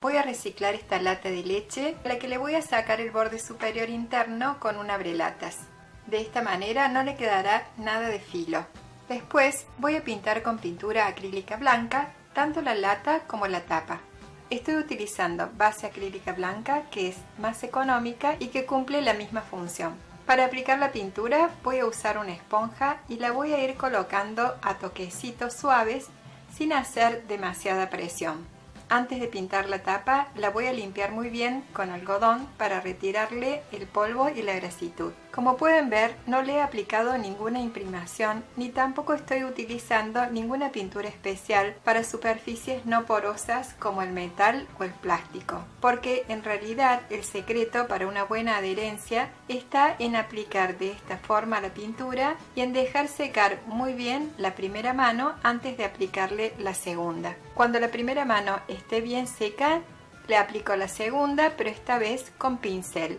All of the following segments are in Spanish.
Voy a reciclar esta lata de leche, a la que le voy a sacar el borde superior interno con un abrelatas. De esta manera no le quedará nada de filo. Después voy a pintar con pintura acrílica blanca tanto la lata como la tapa. Estoy utilizando base acrílica blanca, que es más económica y que cumple la misma función. Para aplicar la pintura voy a usar una esponja y la voy a ir colocando a toquecitos suaves sin hacer demasiada presión. Antes de pintar la tapa la voy a limpiar muy bien con algodón para retirarle el polvo y la grasitud. Como pueden ver, no le he aplicado ninguna imprimación ni tampoco estoy utilizando ninguna pintura especial para superficies no porosas como el metal o el plástico, porque en realidad el secreto para una buena adherencia está en aplicar de esta forma la pintura y en dejar secar muy bien la primera mano antes de aplicarle la segunda. Cuando la primera mano esté bien seca, le aplico la segunda, pero esta vez con pincel,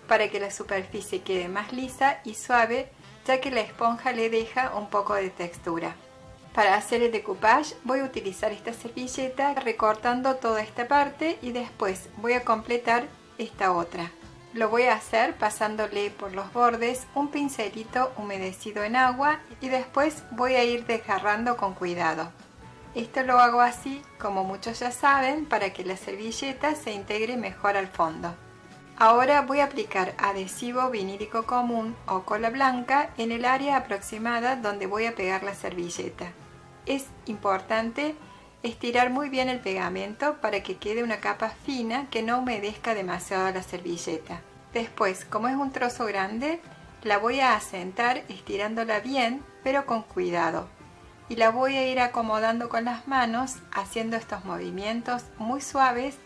para que la superficie quede más lisa y suave, ya que la esponja le deja un poco de textura. Para hacer el decoupage voy a utilizar esta servilleta recortando toda esta parte y después voy a completar esta otra. Lo voy a hacer pasándole por los bordes un pincelito humedecido en agua y después voy a ir desgarrando con cuidado. Esto lo hago así, como muchos ya saben, para que la servilleta se integre mejor al fondo. Ahora voy a aplicar adhesivo vinílico común o cola blanca en el área aproximada donde voy a pegar la servilleta. Es importante estirar muy bien el pegamento para que quede una capa fina que no humedezca demasiado la servilleta. Después, como es un trozo grande, la voy a asentar estirándola bien, pero con cuidado. Y la voy a ir acomodando con las manos haciendo estos movimientos muy suaves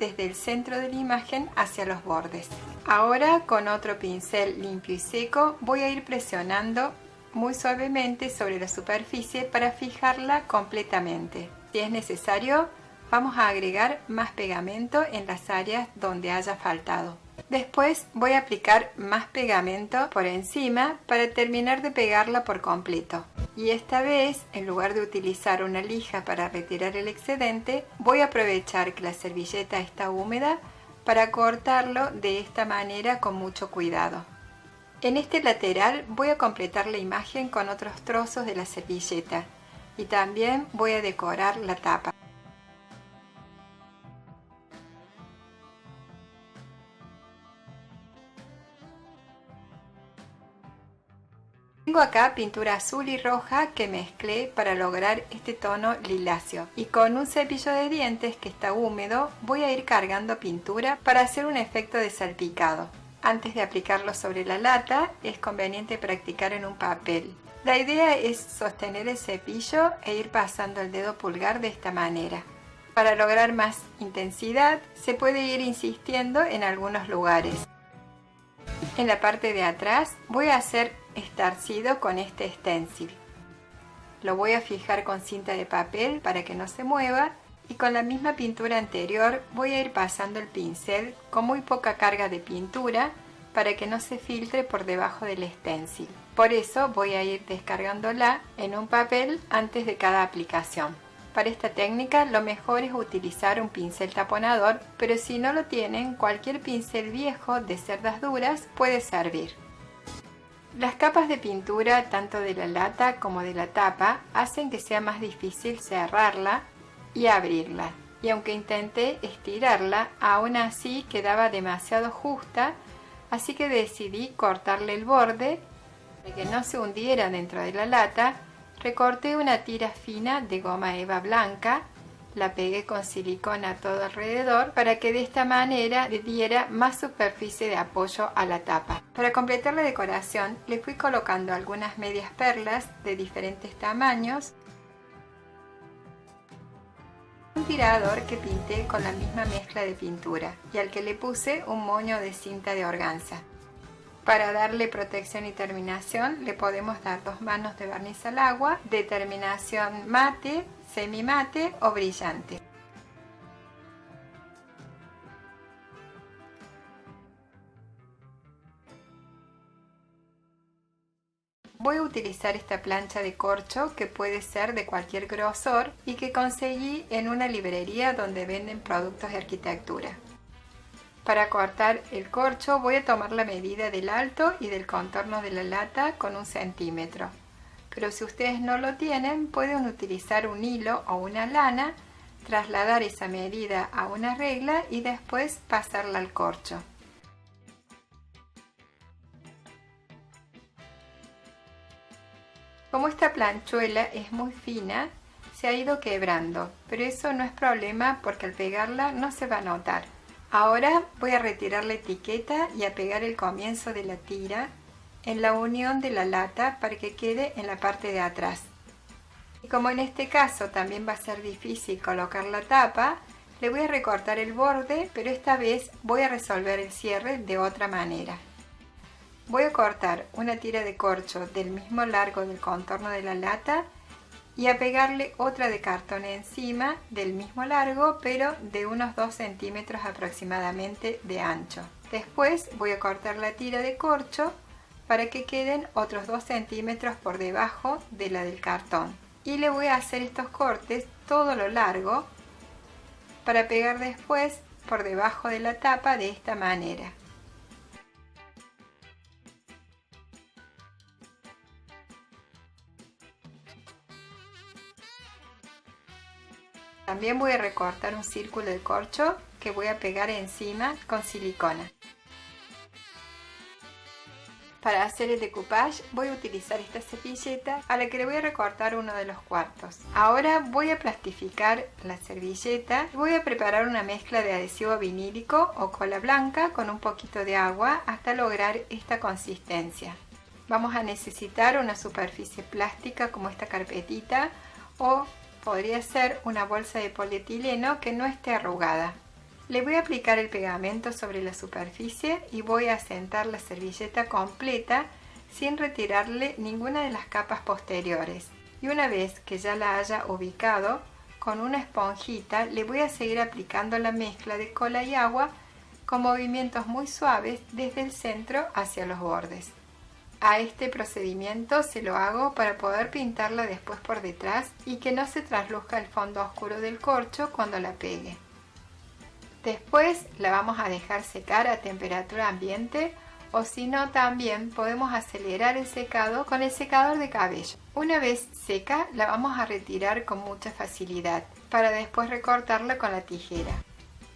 desde el centro de la imagen hacia los bordes. Ahora con otro pincel limpio y seco voy a ir presionando muy suavemente sobre la superficie para fijarla completamente. Si es necesario, vamos a agregar más pegamento en las áreas donde haya faltado. Después voy a aplicar más pegamento por encima para terminar de pegarla por completo. Y esta vez, en lugar de utilizar una lija para retirar el excedente, voy a aprovechar que la servilleta está húmeda para cortarlo de esta manera con mucho cuidado. En este lateral voy a completar la imagen con otros trozos de la servilleta y también voy a decorar la tapa. Tengo acá pintura azul y roja que mezclé para lograr este tono liláceo y con un cepillo de dientes que está húmedo voy a ir cargando pintura para hacer un efecto de salpicado. Antes de aplicarlo sobre la lata es conveniente practicar en un papel. La idea es sostener el cepillo e ir pasando el dedo pulgar de esta manera. Para lograr más intensidad se puede ir insistiendo en algunos lugares. En la parte de atrás voy a hacer estarcido con este stencil. Lo voy a fijar con cinta de papel para que no se mueva y con la misma pintura anterior voy a ir pasando el pincel con muy poca carga de pintura para que no se filtre por debajo del stencil. Por eso voy a ir descargándola en un papel antes de cada aplicación. Para esta técnica lo mejor es utilizar un pincel taponador, pero si no lo tienen, cualquier pincel viejo de cerdas duras puede servir. Las capas de pintura tanto de la lata como de la tapa hacen que sea más difícil cerrarla y abrirla. Y aunque intenté estirarla, aún así quedaba demasiado justa, así que decidí cortarle el borde para que no se hundiera dentro de la lata. Recorté una tira fina de goma eva blanca, la pegué con silicona todo alrededor para que de esta manera le diera más superficie de apoyo a la tapa. Para completar la decoración le fui colocando algunas medias perlas de diferentes tamaños, un tirador que pinté con la misma mezcla de pintura y al que le puse un moño de cinta de organza. Para darle protección y terminación le podemos dar 2 manos de barniz al agua de terminación mate, semimate o brillante. Voy a utilizar esta plancha de corcho que puede ser de cualquier grosor y que conseguí en una librería donde venden productos de arquitectura. Para cortar el corcho voy a tomar la medida del alto y del contorno de la lata con 1 centímetro. Pero si ustedes no lo tienen, pueden utilizar un hilo o una lana, trasladar esa medida a una regla y después pasarla al corcho. Como esta planchuela es muy fina, se ha ido quebrando, pero eso no es problema porque al pegarla no se va a notar. Ahora voy a retirar la etiqueta y a pegar el comienzo de la tira en la unión de la lata para que quede en la parte de atrás. Y como en este caso también va a ser difícil colocar la tapa, le voy a recortar el borde, pero esta vez voy a resolver el cierre de otra manera. Voy a cortar una tira de corcho del mismo largo del contorno de la lata y a pegarle otra de cartón encima del mismo largo, pero de unos 2 centímetros aproximadamente de ancho. Después voy a cortar la tira de corcho para que queden otros 2 centímetros por debajo de la del cartón. Y le voy a hacer estos cortes todo lo largo para pegar después por debajo de la tapa de esta manera. También voy a recortar un círculo de corcho que voy a pegar encima con silicona. Para hacer el decoupage voy a utilizar esta servilleta a la que le voy a recortar uno de los cuartos. Ahora voy a plastificar la servilleta y voy a preparar una mezcla de adhesivo vinílico o cola blanca con un poquito de agua hasta lograr esta consistencia. Vamos a necesitar una superficie plástica como esta carpetita o podría ser una bolsa de polietileno que no esté arrugada. Le voy a aplicar el pegamento sobre la superficie y voy a asentar la servilleta completa sin retirarle ninguna de las capas posteriores. Y una vez que ya la haya ubicado, con una esponjita le voy a seguir aplicando la mezcla de cola y agua con movimientos muy suaves desde el centro hacia los bordes. A este procedimiento se lo hago para poder pintarla después por detrás y que no se trasluzca el fondo oscuro del corcho cuando la pegue. Después la vamos a dejar secar a temperatura ambiente o si no también podemos acelerar el secado con el secador de cabello. Una vez seca la vamos a retirar con mucha facilidad para después recortarla con la tijera.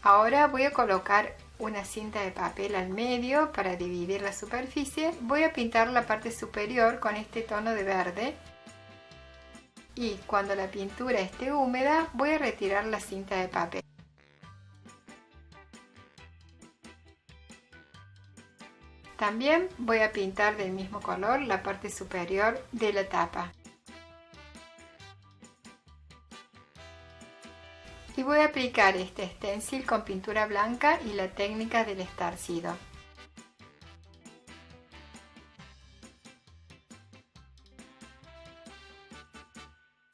Ahora voy a colocar una cinta de papel al medio para dividir la superficie. Voy a pintar la parte superior con este tono de verde y cuando la pintura esté húmeda voy a retirar la cinta de papel. También voy a pintar del mismo color la parte superior de la tapa. Y voy a aplicar este stencil con pintura blanca y la técnica del estarcido.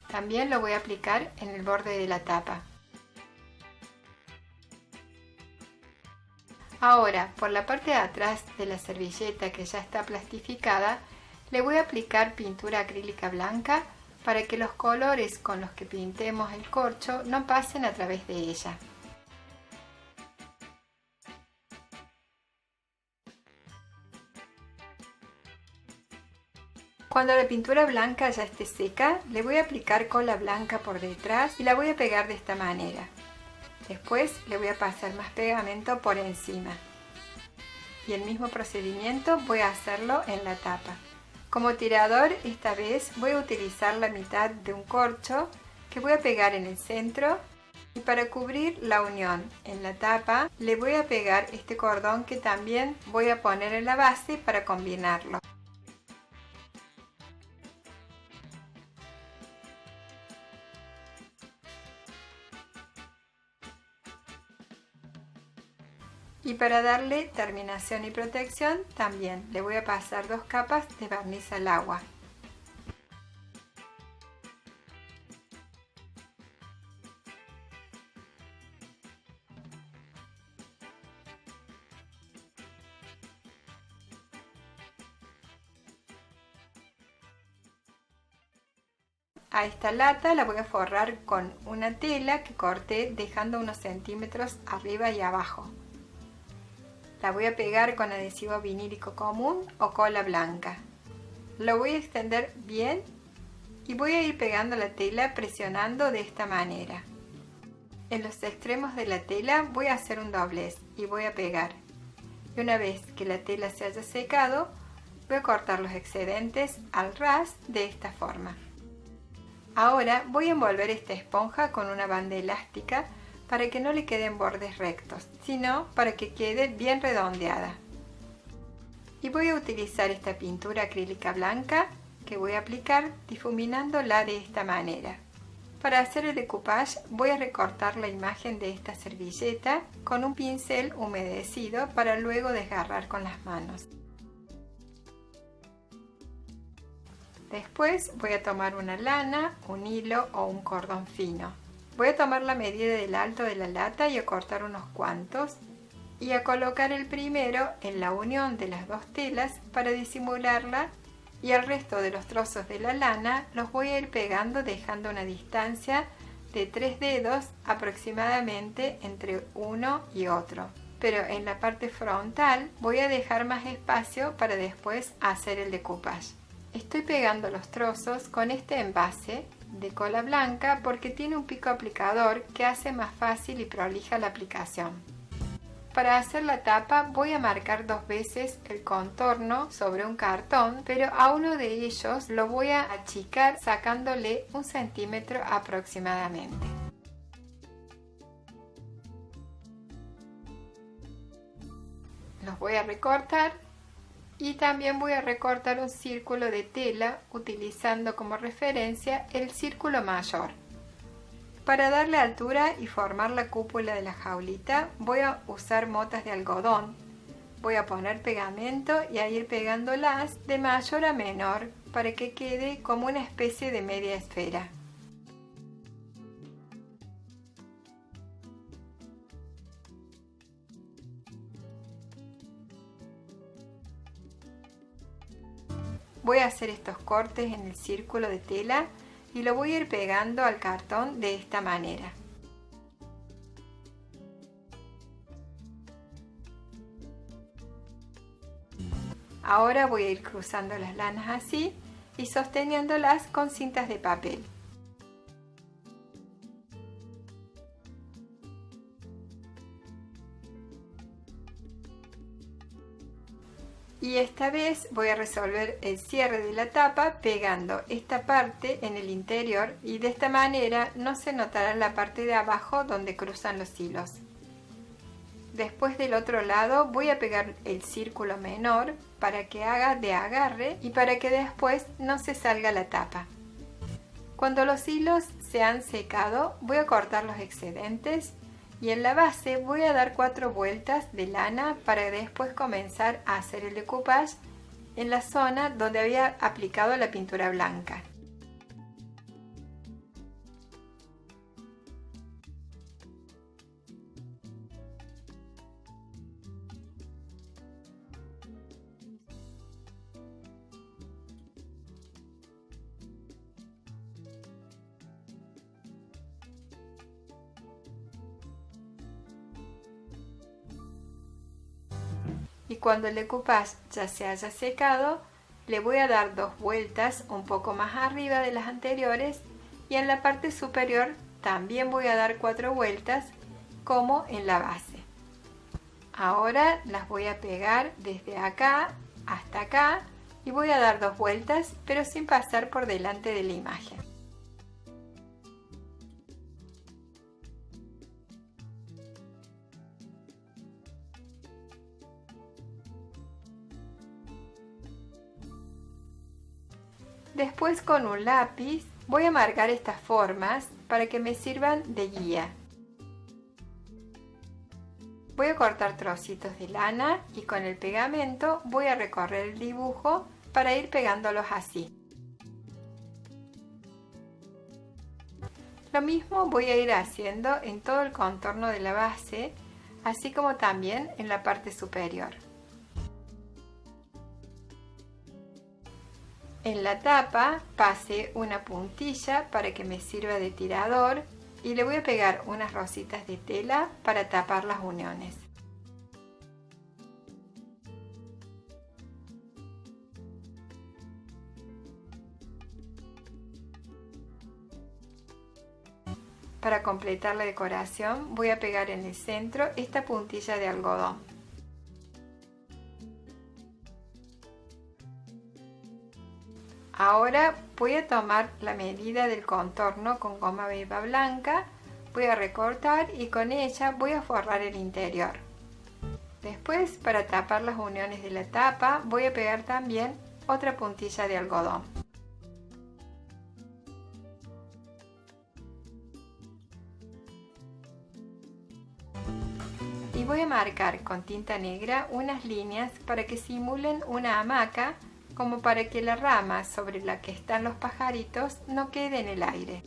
También lo voy a aplicar en el borde de la tapa. Ahora, por la parte de atrás de la servilleta que ya está plastificada, le voy a aplicar pintura acrílica blanca para que los colores con los que pintemos el corcho no pasen a través de ella. Cuando la pintura blanca ya esté seca, le voy a aplicar cola blanca por detrás y la voy a pegar de esta manera. Después le voy a pasar más pegamento por encima. Y el mismo procedimiento voy a hacerlo en la tapa. Como tirador, esta vez voy a utilizar la mitad de un corcho que voy a pegar en el centro y para cubrir la unión en la tapa le voy a pegar este cordón que también voy a poner en la base para combinarlo. Y para darle terminación y protección también le voy a pasar 2 capas de barniz al agua. A esta lata la voy a forrar con una tela que corté dejando unos centímetros arriba y abajo. La voy a pegar con adhesivo vinílico común o cola blanca. Lo voy a extender bien y voy a ir pegando la tela presionando de esta manera. En los extremos de la tela voy a hacer un doblez y voy a pegar. Y una vez que la tela se haya secado, voy a cortar los excedentes al ras de esta forma. Ahora voy a envolver esta esponja con una banda elástica para que no le queden bordes rectos, sino para que quede bien redondeada. Y voy a utilizar esta pintura acrílica blanca que voy a aplicar difuminándola de esta manera. Para hacer el decoupage voy a recortar la imagen de esta servilleta con un pincel humedecido para luego desgarrar con las manos. Después voy a tomar una lana, un hilo o un cordón fino. Voy a tomar la medida del alto de la lata y a cortar unos cuantos y a colocar el primero en la unión de las dos telas para disimularla, y el resto de los trozos de la lana los voy a ir pegando dejando una distancia de 3 dedos aproximadamente entre uno y otro. Pero en la parte frontal voy a dejar más espacio para después hacer el decoupage. Estoy pegando los trozos con este envase de cola blanca porque tiene un pico aplicador que hace más fácil y prolija la aplicación. Para hacer la tapa voy a marcar 2 veces el contorno sobre un cartón, pero a uno de ellos lo voy a achicar sacándole 1 centímetro aproximadamente. Los voy a recortar. Y también voy a recortar un círculo de tela utilizando como referencia el círculo mayor. Para darle altura y formar la cúpula de la jaulita voy a usar motas de algodón. Voy a poner pegamento y a ir pegándolas de mayor a menor para que quede como una especie de media esfera. Voy a hacer estos cortes en el círculo de tela y lo voy a ir pegando al cartón de esta manera. Ahora voy a ir cruzando las lanas así y sosteniéndolas con cintas de papel. Y esta vez voy a resolver el cierre de la tapa pegando esta parte en el interior y de esta manera no se notará la parte de abajo donde cruzan los hilos. Después del otro lado voy a pegar el círculo menor para que haga de agarre y para que después no se salga la tapa. Cuando los hilos se han secado voy a cortar los excedentes y en la base voy a dar 4 vueltas de lana para después comenzar a hacer el decoupage en la zona donde había aplicado la pintura blanca. Y cuando el decoupage ya se haya secado, le voy a dar 2 vueltas un poco más arriba de las anteriores y en la parte superior también voy a dar 4 vueltas como en la base. Ahora las voy a pegar desde acá hasta acá y voy a dar 2 vueltas pero sin pasar por delante de la imagen. Después con un lápiz voy a marcar estas formas para que me sirvan de guía. Voy a cortar trocitos de lana y con el pegamento voy a recorrer el dibujo para ir pegándolos así. Lo mismo voy a ir haciendo en todo el contorno de la base, así como también en la parte superior. En la tapa pasé una puntilla para que me sirva de tirador y le voy a pegar unas rositas de tela para tapar las uniones. Para completar la decoración voy a pegar en el centro esta puntilla de algodón. Ahora voy a tomar la medida del contorno con goma eva blanca, voy a recortar y con ella voy a forrar el interior. Después, para tapar las uniones de la tapa, voy a pegar también otra puntilla de algodón. Y voy a marcar con tinta negra unas líneas para que simulen una hamaca, como para que la rama sobre la que están los pajaritos no quede en el aire.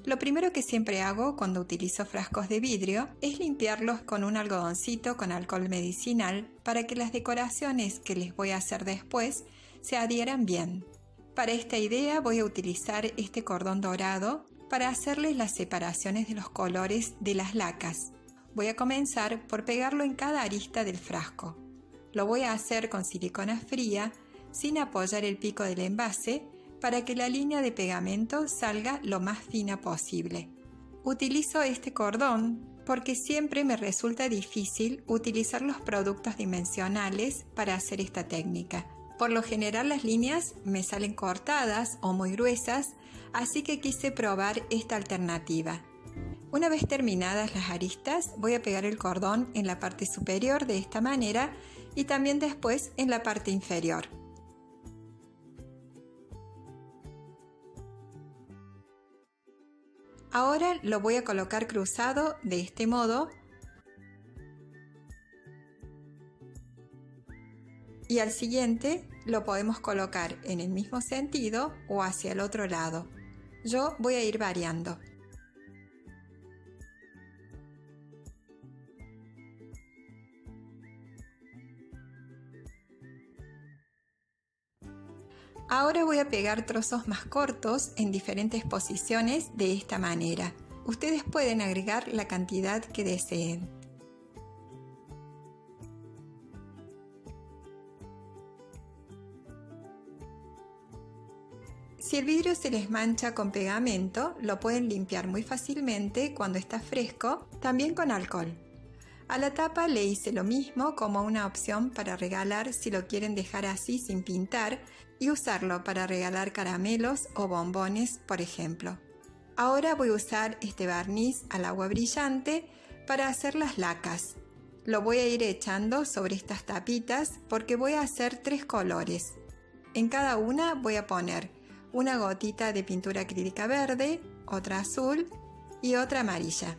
Lo primero que siempre hago cuando utilizo frascos de vidrio es limpiarlos con un algodoncito con alcohol medicinal para que las decoraciones que les voy a hacer después se adhieran bien. Para esta idea voy a utilizar este cordón dorado para hacerles las separaciones de los colores de las lacas. Voy a comenzar por pegarlo en cada arista del frasco. Lo voy a hacer con silicona fría sin apoyar el pico del envase para que la línea de pegamento salga lo más fina posible. Utilizo este cordón porque siempre me resulta difícil utilizar los productos dimensionales para hacer esta técnica. Por lo general las líneas me salen cortadas o muy gruesas, así que quise probar esta alternativa. Una vez terminadas las aristas, voy a pegar el cordón en la parte superior de esta manera y también después en la parte inferior. Ahora lo voy a colocar cruzado de este modo y al siguiente lo podemos colocar en el mismo sentido o hacia el otro lado. Yo voy a ir variando. Ahora voy a pegar trozos más cortos en diferentes posiciones de esta manera. Ustedes pueden agregar la cantidad que deseen. Si el vidrio se les mancha con pegamento, lo pueden limpiar muy fácilmente cuando está fresco, también con alcohol. A la tapa le hice lo mismo como una opción para regalar si lo quieren dejar así sin pintar y usarlo para regalar caramelos o bombones, por ejemplo. Ahora voy a usar este barniz al agua brillante para hacer las lacas. Lo voy a ir echando sobre estas tapitas porque voy a hacer 3 colores. En cada una voy a poner una gotita de pintura acrílica verde, otra azul y otra amarilla.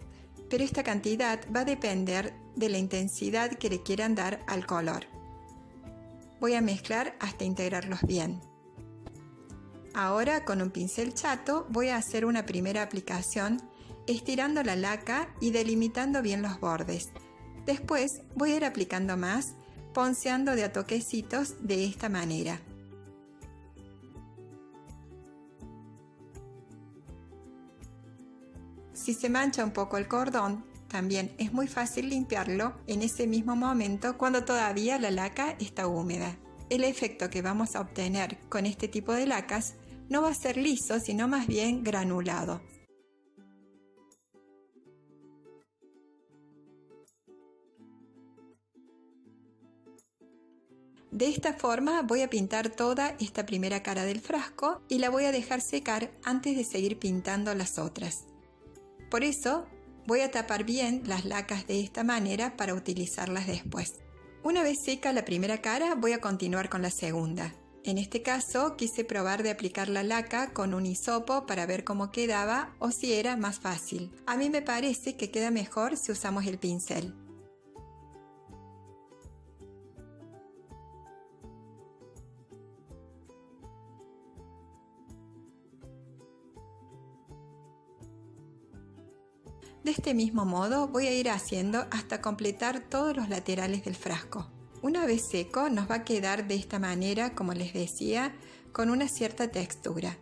Pero esta cantidad va a depender de la intensidad que le quieran dar al color. Voy a mezclar hasta integrarlos bien. Ahora con un pincel chato voy a hacer una primera aplicación estirando la laca y delimitando bien los bordes. Después voy a ir aplicando más, ponceando de a toquecitos de esta manera. Si se mancha un poco el cordón, también es muy fácil limpiarlo en ese mismo momento cuando todavía la laca está húmeda. El efecto que vamos a obtener con este tipo de lacas no va a ser liso, sino más bien granulado. De esta forma voy a pintar toda esta primera cara del frasco y la voy a dejar secar antes de seguir pintando las otras. Por eso voy a tapar bien las lacas de esta manera para utilizarlas después. Una vez seca la primera cara, voy a continuar con la segunda. En este caso quise probar de aplicar la laca con un hisopo para ver cómo quedaba o si era más fácil. A mí me parece que queda mejor si usamos el pincel. este mismo modo voy a ir haciendo hasta completar todos los laterales del frasco. Una vez seco nos va a quedar de esta manera, como les decía, con una cierta textura.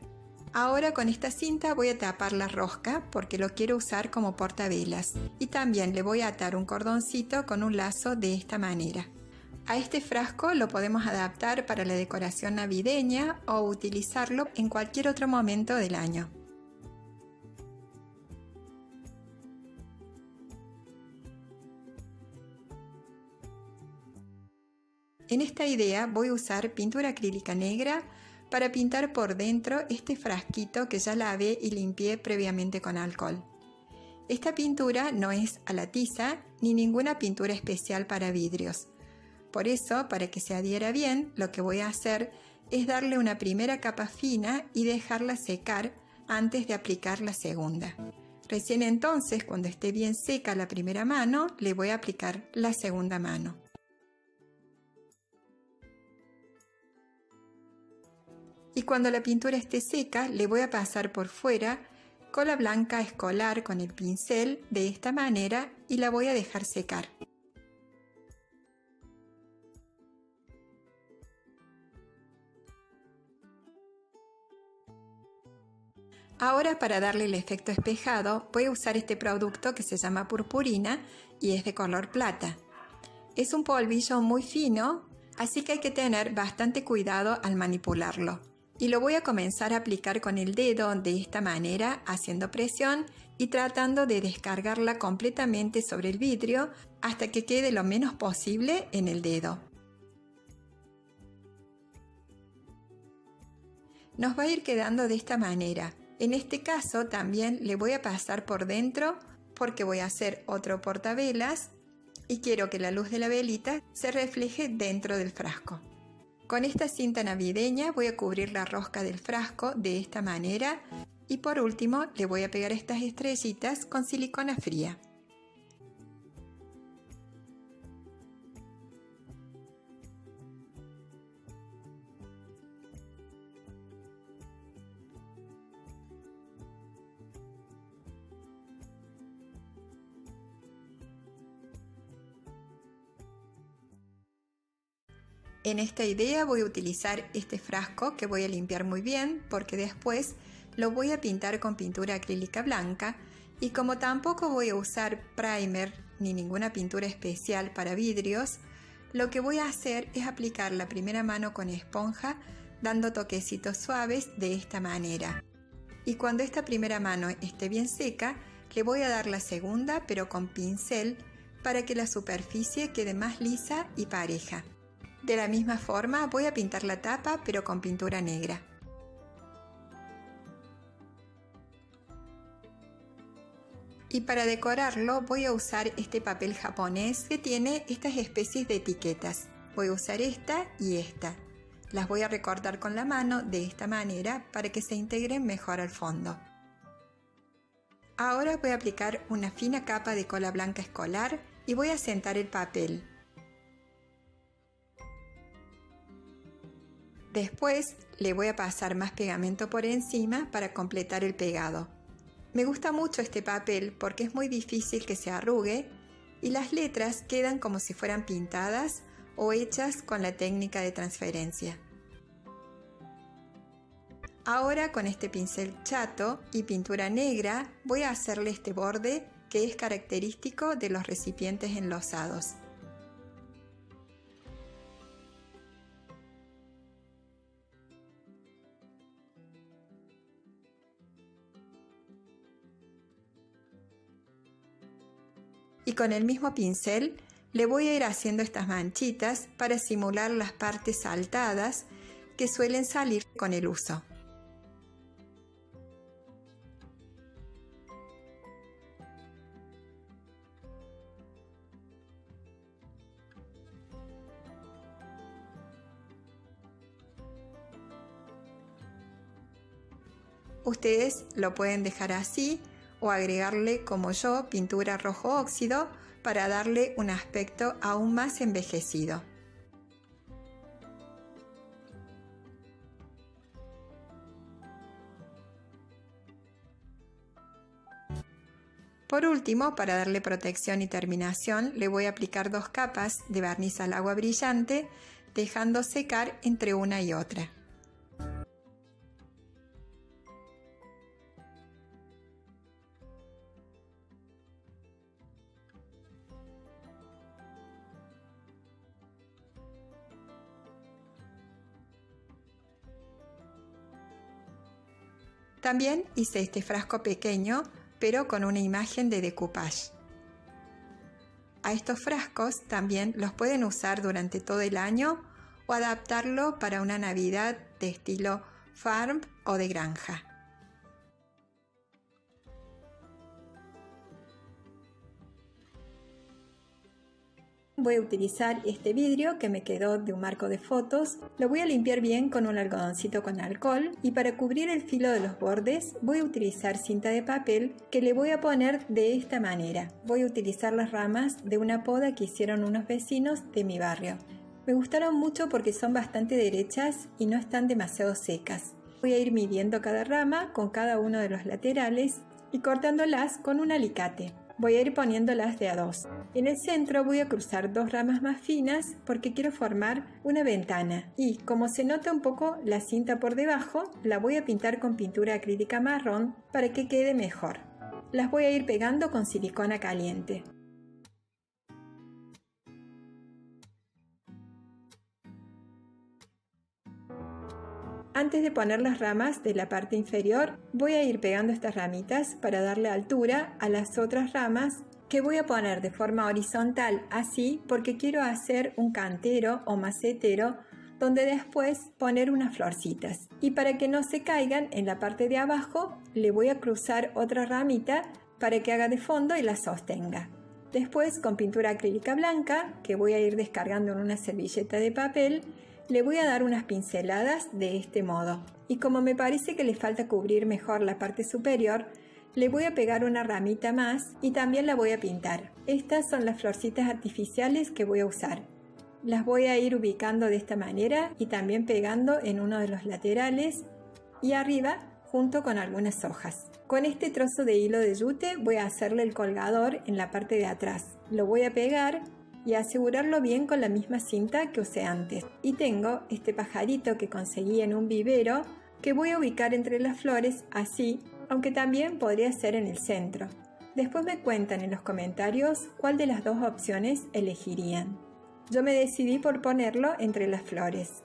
Ahora con esta cinta voy a tapar la rosca porque lo quiero usar como portavelas y también le voy a atar un cordoncito con un lazo de esta manera. A este frasco lo podemos adaptar para la decoración navideña o utilizarlo en cualquier otro momento del año. En esta idea voy a usar pintura acrílica negra para pintar por dentro este frasquito que ya lavé y limpié previamente con alcohol. Esta pintura no es a la tiza ni ninguna pintura especial para vidrios. Por eso, para que se adhiera bien, lo que voy a hacer es darle una primera capa fina y dejarla secar antes de aplicar la segunda. Recién entonces, cuando esté bien seca la primera mano, le voy a aplicar la segunda mano. Y cuando la pintura esté seca, le voy a pasar por fuera cola blanca escolar con el pincel de esta manera y la voy a dejar secar. Ahora, para darle el efecto espejado, voy a usar este producto que se llama purpurina y es de color plata. Es un polvillo muy fino, así que hay que tener bastante cuidado al manipularlo. Y lo voy a comenzar a aplicar con el dedo de esta manera, haciendo presión y tratando de descargarla completamente sobre el vidrio hasta que quede lo menos posible en el dedo. Nos va a ir quedando de esta manera. En este caso también le voy a pasar por dentro porque voy a hacer otro portavelas y quiero que la luz de la velita se refleje dentro del frasco. Con esta cinta navideña voy a cubrir la rosca del frasco de esta manera y por último le voy a pegar estas estrellitas con silicona fría. En esta idea voy a utilizar este frasco que voy a limpiar muy bien porque después lo voy a pintar con pintura acrílica blanca y como tampoco voy a usar primer ni ninguna pintura especial para vidrios, lo que voy a hacer es aplicar la primera mano con esponja dando toquecitos suaves de esta manera. Y cuando esta primera mano esté bien seca, le voy a dar la segunda pero con pincel para que la superficie quede más lisa y pareja. De la misma forma voy a pintar la tapa pero con pintura negra. Y para decorarlo voy a usar este papel japonés que tiene estas especies de etiquetas. Voy a usar esta y esta. Las voy a recortar con la mano de esta manera para que se integren mejor al fondo. Ahora voy a aplicar una fina capa de cola blanca escolar y voy a sentar el papel. Después le voy a pasar más pegamento por encima para completar el pegado. Me gusta mucho este papel porque es muy difícil que se arrugue y las letras quedan como si fueran pintadas o hechas con la técnica de transferencia. Ahora con este pincel chato y pintura negra voy a hacerle este borde que es característico de los recipientes enlosados. Y con el mismo pincel le voy a ir haciendo estas manchitas para simular las partes saltadas que suelen salir con el uso. Ustedes lo pueden dejar así o agregarle, como yo, pintura rojo óxido para darle un aspecto aún más envejecido. Por último, para darle protección y terminación, le voy a aplicar 2 capas de barniz al agua brillante, dejando secar entre una y otra. También hice este frasco pequeño, pero con una imagen de decoupage. A estos frascos también los pueden usar durante todo el año o adaptarlo para una Navidad de estilo farm o de granja. Voy a utilizar este vidrio que me quedó de un marco de fotos. Lo voy a limpiar bien con un algodoncito con alcohol y para cubrir el filo de los bordes voy a utilizar cinta de papel que le voy a poner de esta manera. Voy a utilizar las ramas de una poda que hicieron unos vecinos de mi barrio. Me gustaron mucho porque son bastante derechas y no están demasiado secas. Voy a ir midiendo cada rama con cada uno de los laterales y cortándolas con un alicate. Voy a ir poniéndolas de a 2. En el centro voy a cruzar 2 ramas más finas porque quiero formar una ventana y como se nota un poco la cinta por debajo, la voy a pintar con pintura acrílica marrón para que quede mejor. Las voy a ir pegando con silicona caliente. Antes de poner las ramas de la parte inferior, voy a ir pegando estas ramitas para darle altura a las otras ramas que voy a poner de forma horizontal así porque quiero hacer un cantero o macetero donde después poner unas florcitas. Y para que no se caigan en la parte de abajo, le voy a cruzar otra ramita para que haga de fondo y la sostenga. Después, con pintura acrílica blanca, que voy a ir descargando en una servilleta de papel, le voy a dar unas pinceladas de este modo. Y como me parece que le falta cubrir mejor la parte superior, le voy a pegar una ramita más y también la voy a pintar. Estas son las florcitas artificiales que voy a usar. Las voy a ir ubicando de esta manera y también pegando en uno de los laterales y arriba junto con algunas hojas. Con este trozo de hilo de yute voy a hacerle el colgador en la parte de atrás. Lo voy a pegar y asegurarlo bien con la misma cinta que usé antes. Y tengo este pajarito que conseguí en un vivero que voy a ubicar entre las flores así, aunque también podría ser en el centro. Después me cuentan en los comentarios cuál de las 2 opciones elegirían. Yo me decidí por ponerlo entre las flores.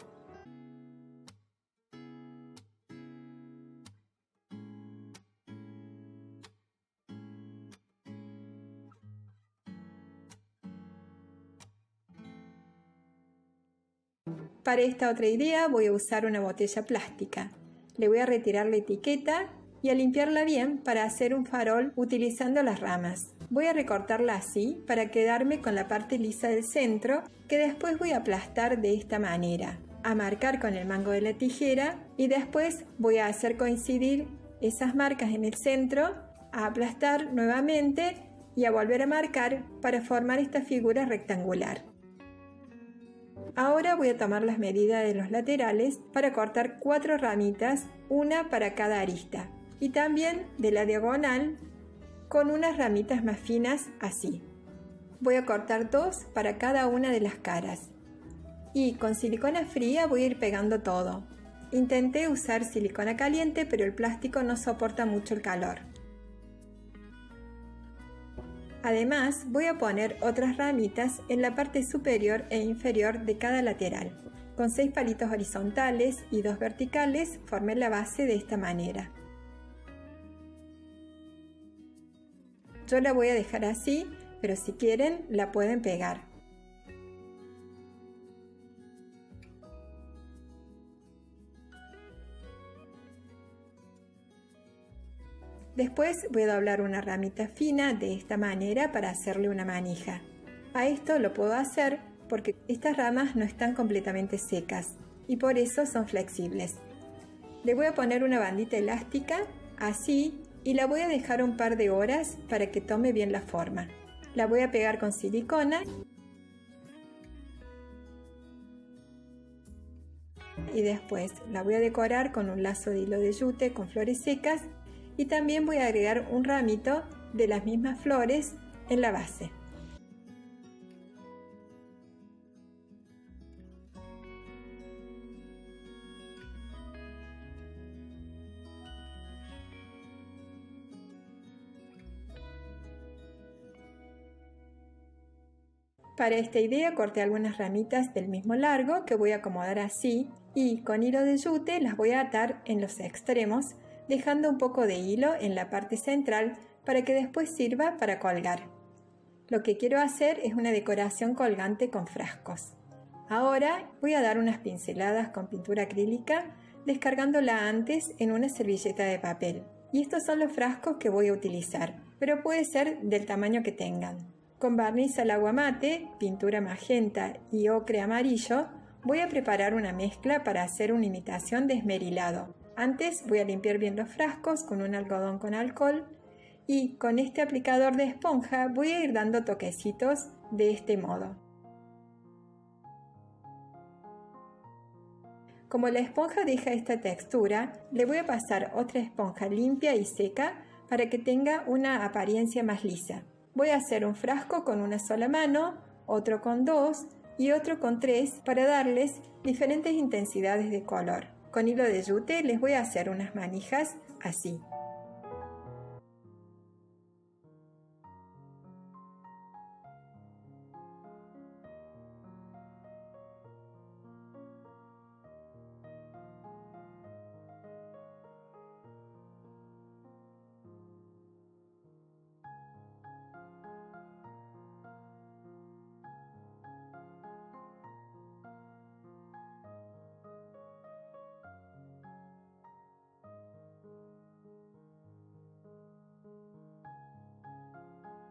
Para esta otra idea voy a usar una botella plástica. Le voy a retirar la etiqueta y a limpiarla bien para hacer un farol utilizando las ramas. Voy a recortarla así para quedarme con la parte lisa del centro que después voy a aplastar de esta manera, a marcar con el mango de la tijera y después voy a hacer coincidir esas marcas en el centro, a aplastar nuevamente y a volver a marcar para formar esta figura rectangular. Ahora voy a tomar las medidas de los laterales para cortar 4 ramitas, una para cada arista, y también de la diagonal con unas ramitas más finas así. Voy a cortar 2 para cada una de las caras y con silicona fría voy a ir pegando todo. Intenté usar silicona caliente, pero el plástico no soporta mucho el calor. Además, voy a poner otras ramitas en la parte superior e inferior de cada lateral. Con 6 palitos horizontales y 2 verticales formé la base de esta manera. Yo la voy a dejar así, pero si quieren la pueden pegar. Después voy a doblar una ramita fina de esta manera para hacerle una manija. A esto lo puedo hacer porque estas ramas no están completamente secas y por eso son flexibles. Le voy a poner una bandita elástica así y la voy a dejar un par de horas para que tome bien la forma. La voy a pegar con silicona y después la voy a decorar con un lazo de hilo de yute con flores secas y también voy a agregar un ramito de las mismas flores en la base. Para esta idea corté algunas ramitas del mismo largo que voy a acomodar así y con hilo de yute las voy a atar en los extremos, dejando un poco de hilo en la parte central para que después sirva para colgar. Lo que quiero hacer es una decoración colgante con frascos. Ahora voy a dar unas pinceladas con pintura acrílica, descargándola antes en una servilleta de papel. Y estos son los frascos que voy a utilizar, pero puede ser del tamaño que tengan. Con barniz al agua mate, pintura magenta y ocre amarillo, voy a preparar una mezcla para hacer una imitación de esmerilado. Antes voy a limpiar bien los frascos con un algodón con alcohol y con este aplicador de esponja voy a ir dando toquecitos de este modo. Como la esponja deja esta textura, le voy a pasar otra esponja limpia y seca para que tenga una apariencia más lisa. Voy a hacer un frasco con una sola mano, otro con dos y otro con tres para darles diferentes intensidades de color. Con hilo de yute les voy a hacer unas manijas así.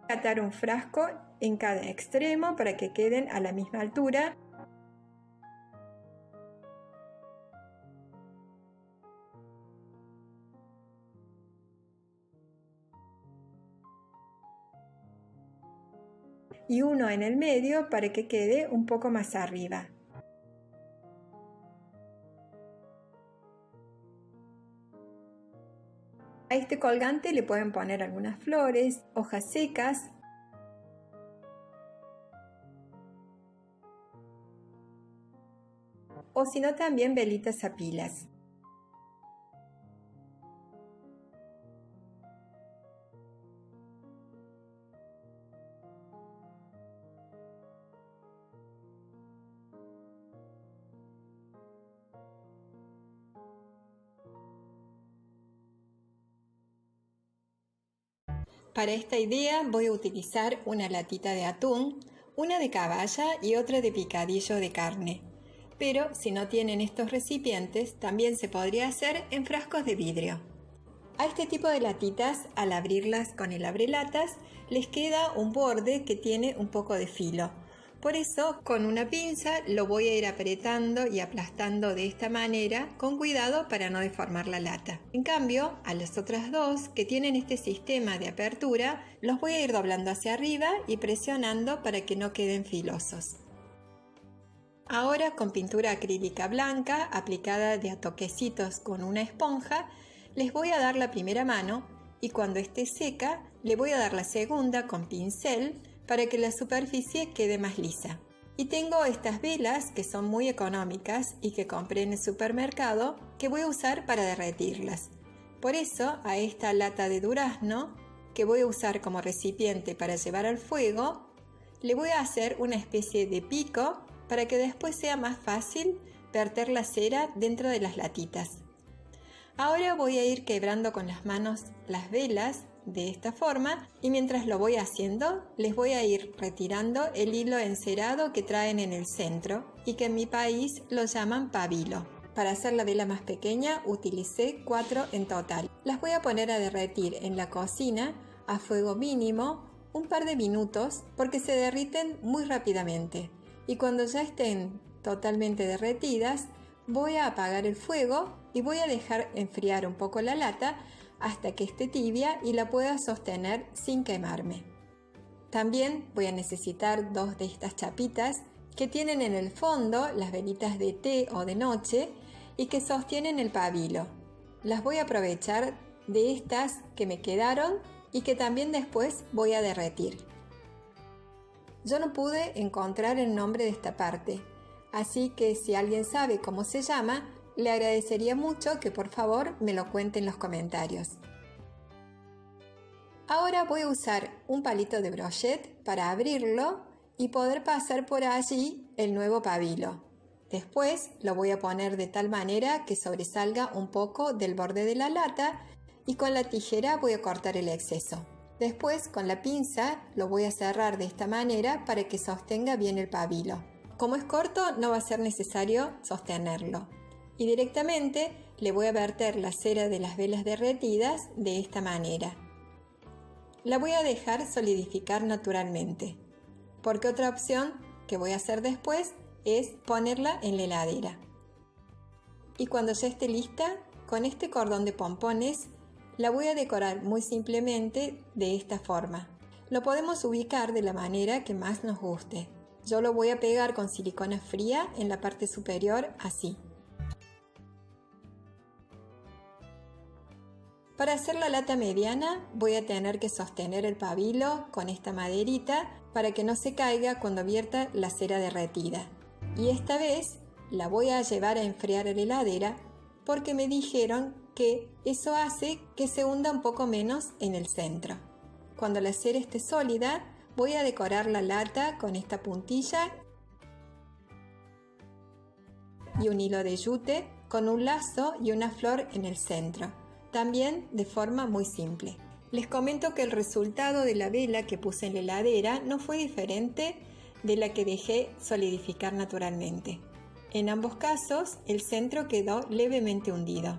Atar un frasco en cada extremo para que queden a la misma altura. Y uno en el medio para que quede un poco más arriba. A este colgante le pueden poner algunas flores, hojas secas o si no también velitas a pilas. Para esta idea voy a utilizar una latita de atún, una de caballa y otra de picadillo de carne. Pero si no tienen estos recipientes, también se podría hacer en frascos de vidrio. A este tipo de latitas, al abrirlas con el abrelatas, les queda un borde que tiene un poco de filo. Por eso, con una pinza lo voy a ir apretando y aplastando de esta manera, con cuidado para no deformar la lata. En cambio, a las otras dos que tienen este sistema de apertura, los voy a ir doblando hacia arriba y presionando para que no queden filosos. Ahora, con pintura acrílica blanca aplicada de a toquecitos con una esponja, les voy a dar la primera mano y cuando esté seca, le voy a dar la segunda con pincel para que la superficie quede más lisa. Y tengo estas velas que son muy económicas y que compré en el supermercado que voy a usar para derretirlas. Por eso, a esta lata de durazno, que voy a usar como recipiente para llevar al fuego, le voy a hacer una especie de pico para que después sea más fácil verter la cera dentro de las latitas. Ahora voy a ir quebrando con las manos las velas de esta forma y mientras lo voy haciendo les voy a ir retirando el hilo encerado que traen en el centro y que en mi país lo llaman pabilo. Para hacer la vela más pequeña utilicé 4 en total. Las voy a poner a derretir en la cocina a fuego mínimo un par de minutos porque se derriten muy rápidamente y cuando ya estén totalmente derretidas voy a apagar el fuego y voy a dejar enfriar un poco la lata hasta que esté tibia y la pueda sostener sin quemarme. También voy a necesitar 2 de estas chapitas que tienen en el fondo las velitas de té o de noche y que sostienen el pabilo. Las voy a aprovechar de estas que me quedaron y que también después voy a derretir. Yo no pude encontrar el nombre de esta parte, así que si alguien sabe cómo se llama, le agradecería mucho que por favor me lo cuente en los comentarios. Ahora voy a usar un palito de brochet para abrirlo y poder pasar por allí el nuevo pabilo. Después lo voy a poner de tal manera que sobresalga un poco del borde de la lata y con la tijera voy a cortar el exceso. Después con la pinza lo voy a cerrar de esta manera para que sostenga bien el pabilo. Como es corto no va a ser necesario sostenerlo. Y directamente le voy a verter la cera de las velas derretidas de esta manera. La voy a dejar solidificar naturalmente, porque otra opción que voy a hacer después es ponerla en la heladera. Y cuando ya esté lista, con este cordón de pompones la voy a decorar muy simplemente de esta forma. Lo podemos ubicar de la manera que más nos guste. Yo lo voy a pegar con silicona fría en la parte superior así. Para hacer la lata mediana voy a tener que sostener el pabilo con esta maderita para que no se caiga cuando vierta la cera derretida. Y esta vez la voy a llevar a enfriar a la heladera porque me dijeron que eso hace que se hunda un poco menos en el centro. Cuando la cera esté sólida voy a decorar la lata con esta puntilla y un hilo de yute con un lazo y una flor en el centro. También de forma muy simple. Les comento que el resultado de la vela que puse en la heladera no fue diferente de la que dejé solidificar naturalmente. En ambos casos el centro quedó levemente hundido.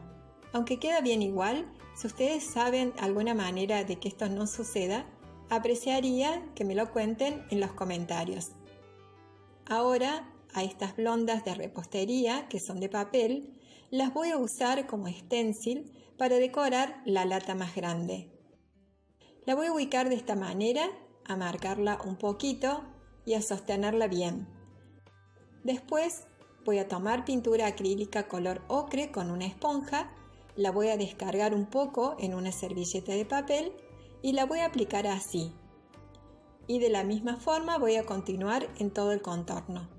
Aunque queda bien igual, si ustedes saben alguna manera de que esto no suceda, apreciaría que me lo cuenten en los comentarios. Ahora a estas blondas de repostería que son de papel, las voy a usar como stencil para decorar la lata más grande. La voy a ubicar de esta manera, a marcarla un poquito y a sostenerla bien. Después voy a tomar pintura acrílica color ocre con una esponja, la voy a descargar un poco en una servilleta de papel y la voy a aplicar así. Y de la misma forma voy a continuar en todo el contorno.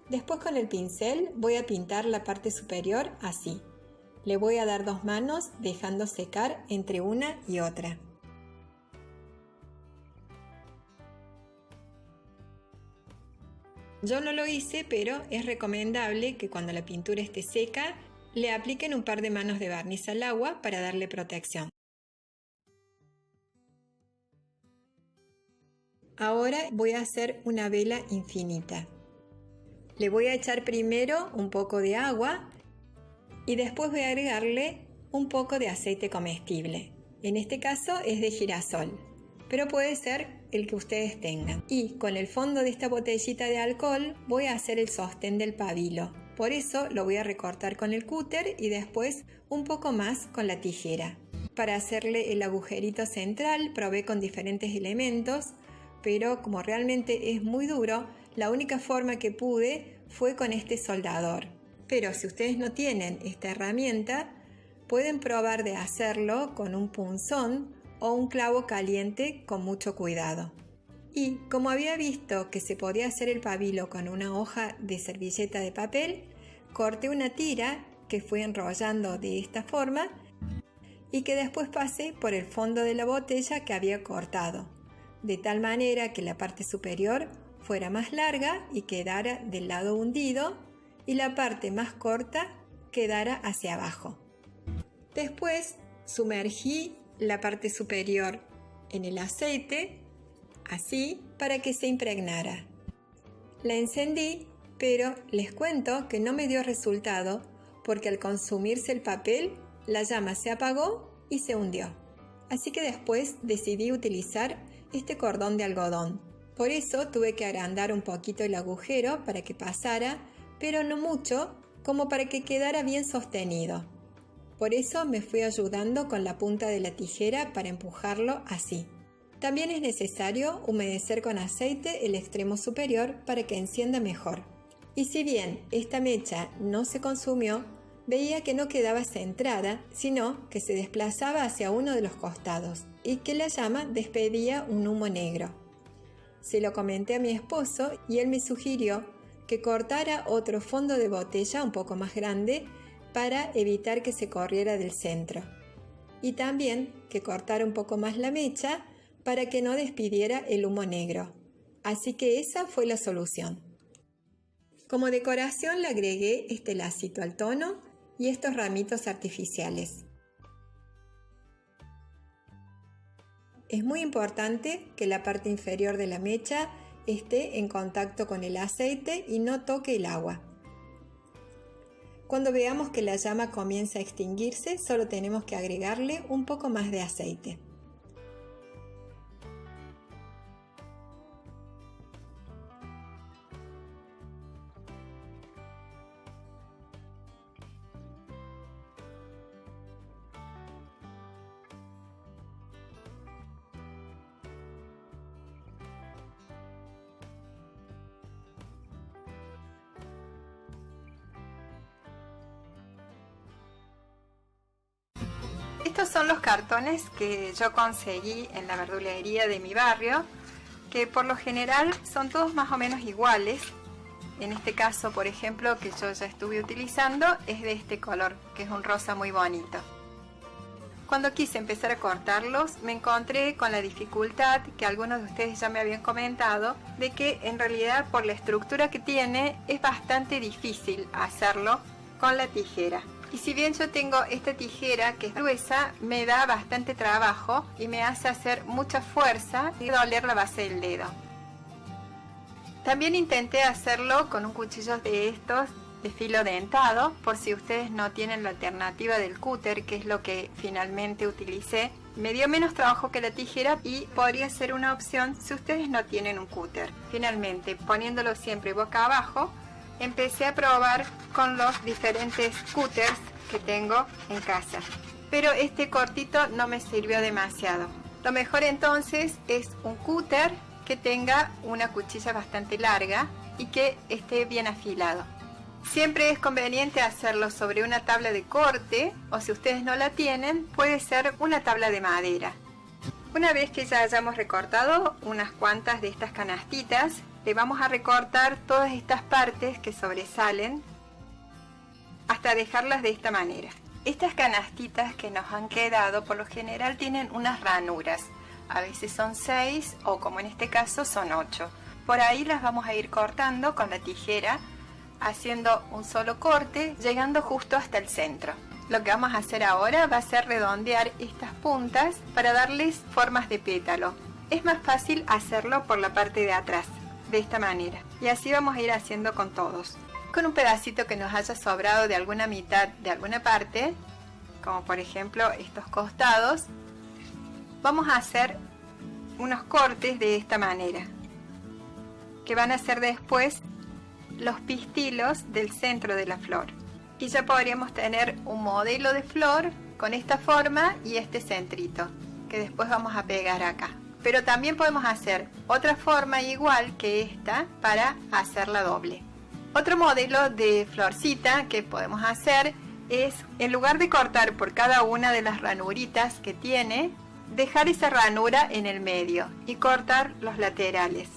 Después con el pincel voy a pintar la parte superior así. Le voy a dar 2 manos dejando secar entre una y otra. Yo no lo hice, pero es recomendable que cuando la pintura esté seca le apliquen un par de manos de barniz al agua para darle protección. Ahora voy a hacer una vela infinita. Le voy a echar primero un poco de agua y después voy a agregarle un poco de aceite comestible. En este caso es de girasol, pero puede ser el que ustedes tengan. Y con el fondo de esta botellita de alcohol voy a hacer el sostén del pabilo. Por eso lo voy a recortar con el cúter y después un poco más con la tijera. Para hacerle el agujerito central probé con diferentes elementos, pero como realmente es muy duro, la única forma que pude fue con este soldador. Pero si ustedes no tienen esta herramienta, pueden probar de hacerlo con un punzón o un clavo caliente con mucho cuidado. Y como había visto que se podía hacer el pabilo con una hoja de servilleta de papel, corté una tira que fui enrollando de esta forma y que después pasé por el fondo de la botella que había cortado, de tal manera que la parte superior fuera más larga y quedara del lado hundido y la parte más corta quedara hacia abajo. Después sumergí la parte superior en el aceite, así, para que se impregnara. La encendí, pero les cuento que no me dio resultado porque al consumirse el papel, la llama se apagó y se hundió. Así que después decidí utilizar este cordón de algodón. Por eso tuve que agrandar un poquito el agujero para que pasara, pero no mucho, como para que quedara bien sostenido. Por eso me fui ayudando con la punta de la tijera para empujarlo así. También es necesario humedecer con aceite el extremo superior para que encienda mejor. Y si bien esta mecha no se consumió, veía que no quedaba centrada, sino que se desplazaba hacia uno de los costados y que la llama despedía un humo negro. Se lo comenté a mi esposo y él me sugirió que cortara otro fondo de botella un poco más grande para evitar que se corriera del centro, y también que cortara un poco más la mecha para que no despidiera el humo negro. Así que esa fue la solución. Como decoración le agregué este lacito al tono y estos ramitos artificiales. Es muy importante que la parte inferior de la mecha esté en contacto con el aceite y no toque el agua. Cuando veamos que la llama comienza a extinguirse, solo tenemos que agregarle un poco más de aceite. Estos son los cartones que yo conseguí en la verdulería de mi barrio, que por lo general son todos más o menos iguales. En este caso, por ejemplo, que yo ya estuve utilizando, es de este color, que es un rosa muy bonito. Cuando quise empezar a cortarlos, me encontré con la dificultad que algunos de ustedes ya me habían comentado, de que en realidad por la estructura que tiene es bastante difícil hacerlo con la tijera. Y si bien yo tengo esta tijera que es gruesa, me da bastante trabajo y me hace hacer mucha fuerza y doler la base del dedo. También intenté hacerlo con un cuchillo de estos de filo dentado, por si ustedes no tienen la alternativa del cúter, que es lo que finalmente utilicé. Me dio menos trabajo que la tijera y podría ser una opción si ustedes no tienen un cúter. Finalmente, poniéndolo siempre boca abajo, empecé a probar con los diferentes cúters que tengo en casa, pero este cortito no me sirvió demasiado. Lo mejor entonces es un cúter que tenga una cuchilla bastante larga y que esté bien afilado. Siempre es conveniente hacerlo sobre una tabla de corte, o si ustedes no la tienen, puede ser una tabla de madera. Una vez que ya hayamos recortado unas cuantas de estas canastitas, le vamos a recortar todas estas partes que sobresalen hasta dejarlas de esta manera. Estas canastitas que nos han quedado por lo general tienen unas ranuras, a veces son 6 o como en este caso son 8. Por ahí las vamos a ir cortando con la tijera, haciendo un solo corte, llegando justo hasta el centro. Lo que vamos a hacer ahora va a ser redondear estas puntas para darles formas de pétalo. Es más fácil hacerlo por la parte de atrás, de esta manera. Y así vamos a ir haciendo con todos. Con un pedacito que nos haya sobrado de alguna mitad de alguna parte, como por ejemplo estos costados, vamos a hacer unos cortes de esta manera, que van a ser después los pistilos del centro de la flor. Y ya podríamos tener un modelo de flor con esta forma y este centrito, que después vamos a pegar acá. Pero también podemos hacer otra forma igual que esta para hacerla doble. Otro modelo de florcita que podemos hacer es, en lugar de cortar por cada una de las ranuritas que tiene, dejar esa ranura en el medio y cortar los laterales.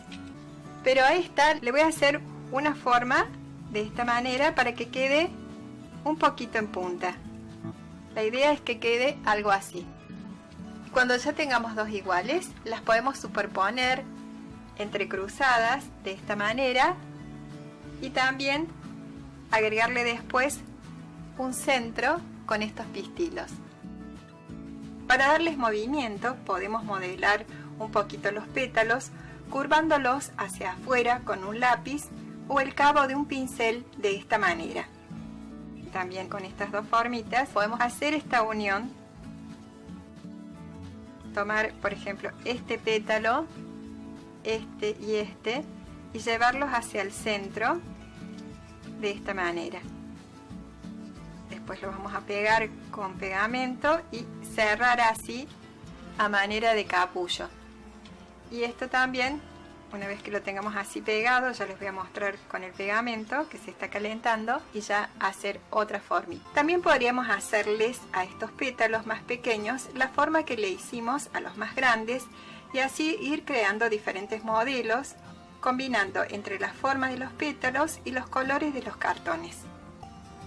Pero a esta le voy a hacer una forma de esta manera para que quede un poquito en punta. La idea es que quede algo así. Cuando ya tengamos dos iguales, las podemos superponer entrecruzadas de esta manera y también agregarle después un centro con estos pistilos. Para darles movimiento podemos modelar un poquito los pétalos curvándolos hacia afuera con un lápiz o el cabo de un pincel de esta manera. También con estas dos formitas podemos hacer esta unión. Tomar, por ejemplo, este pétalo, este y llevarlos hacia el centro de esta manera. Después lo vamos a pegar con pegamento y cerrar así a manera de capullo. Y esto también Una vez que lo tengamos así pegado, ya les voy a mostrar con el pegamento que se está calentando y ya hacer otra formita. También podríamos hacerles a estos pétalos más pequeños la forma que le hicimos a los más grandes y así ir creando diferentes modelos combinando entre la forma de los pétalos y los colores de los cartones.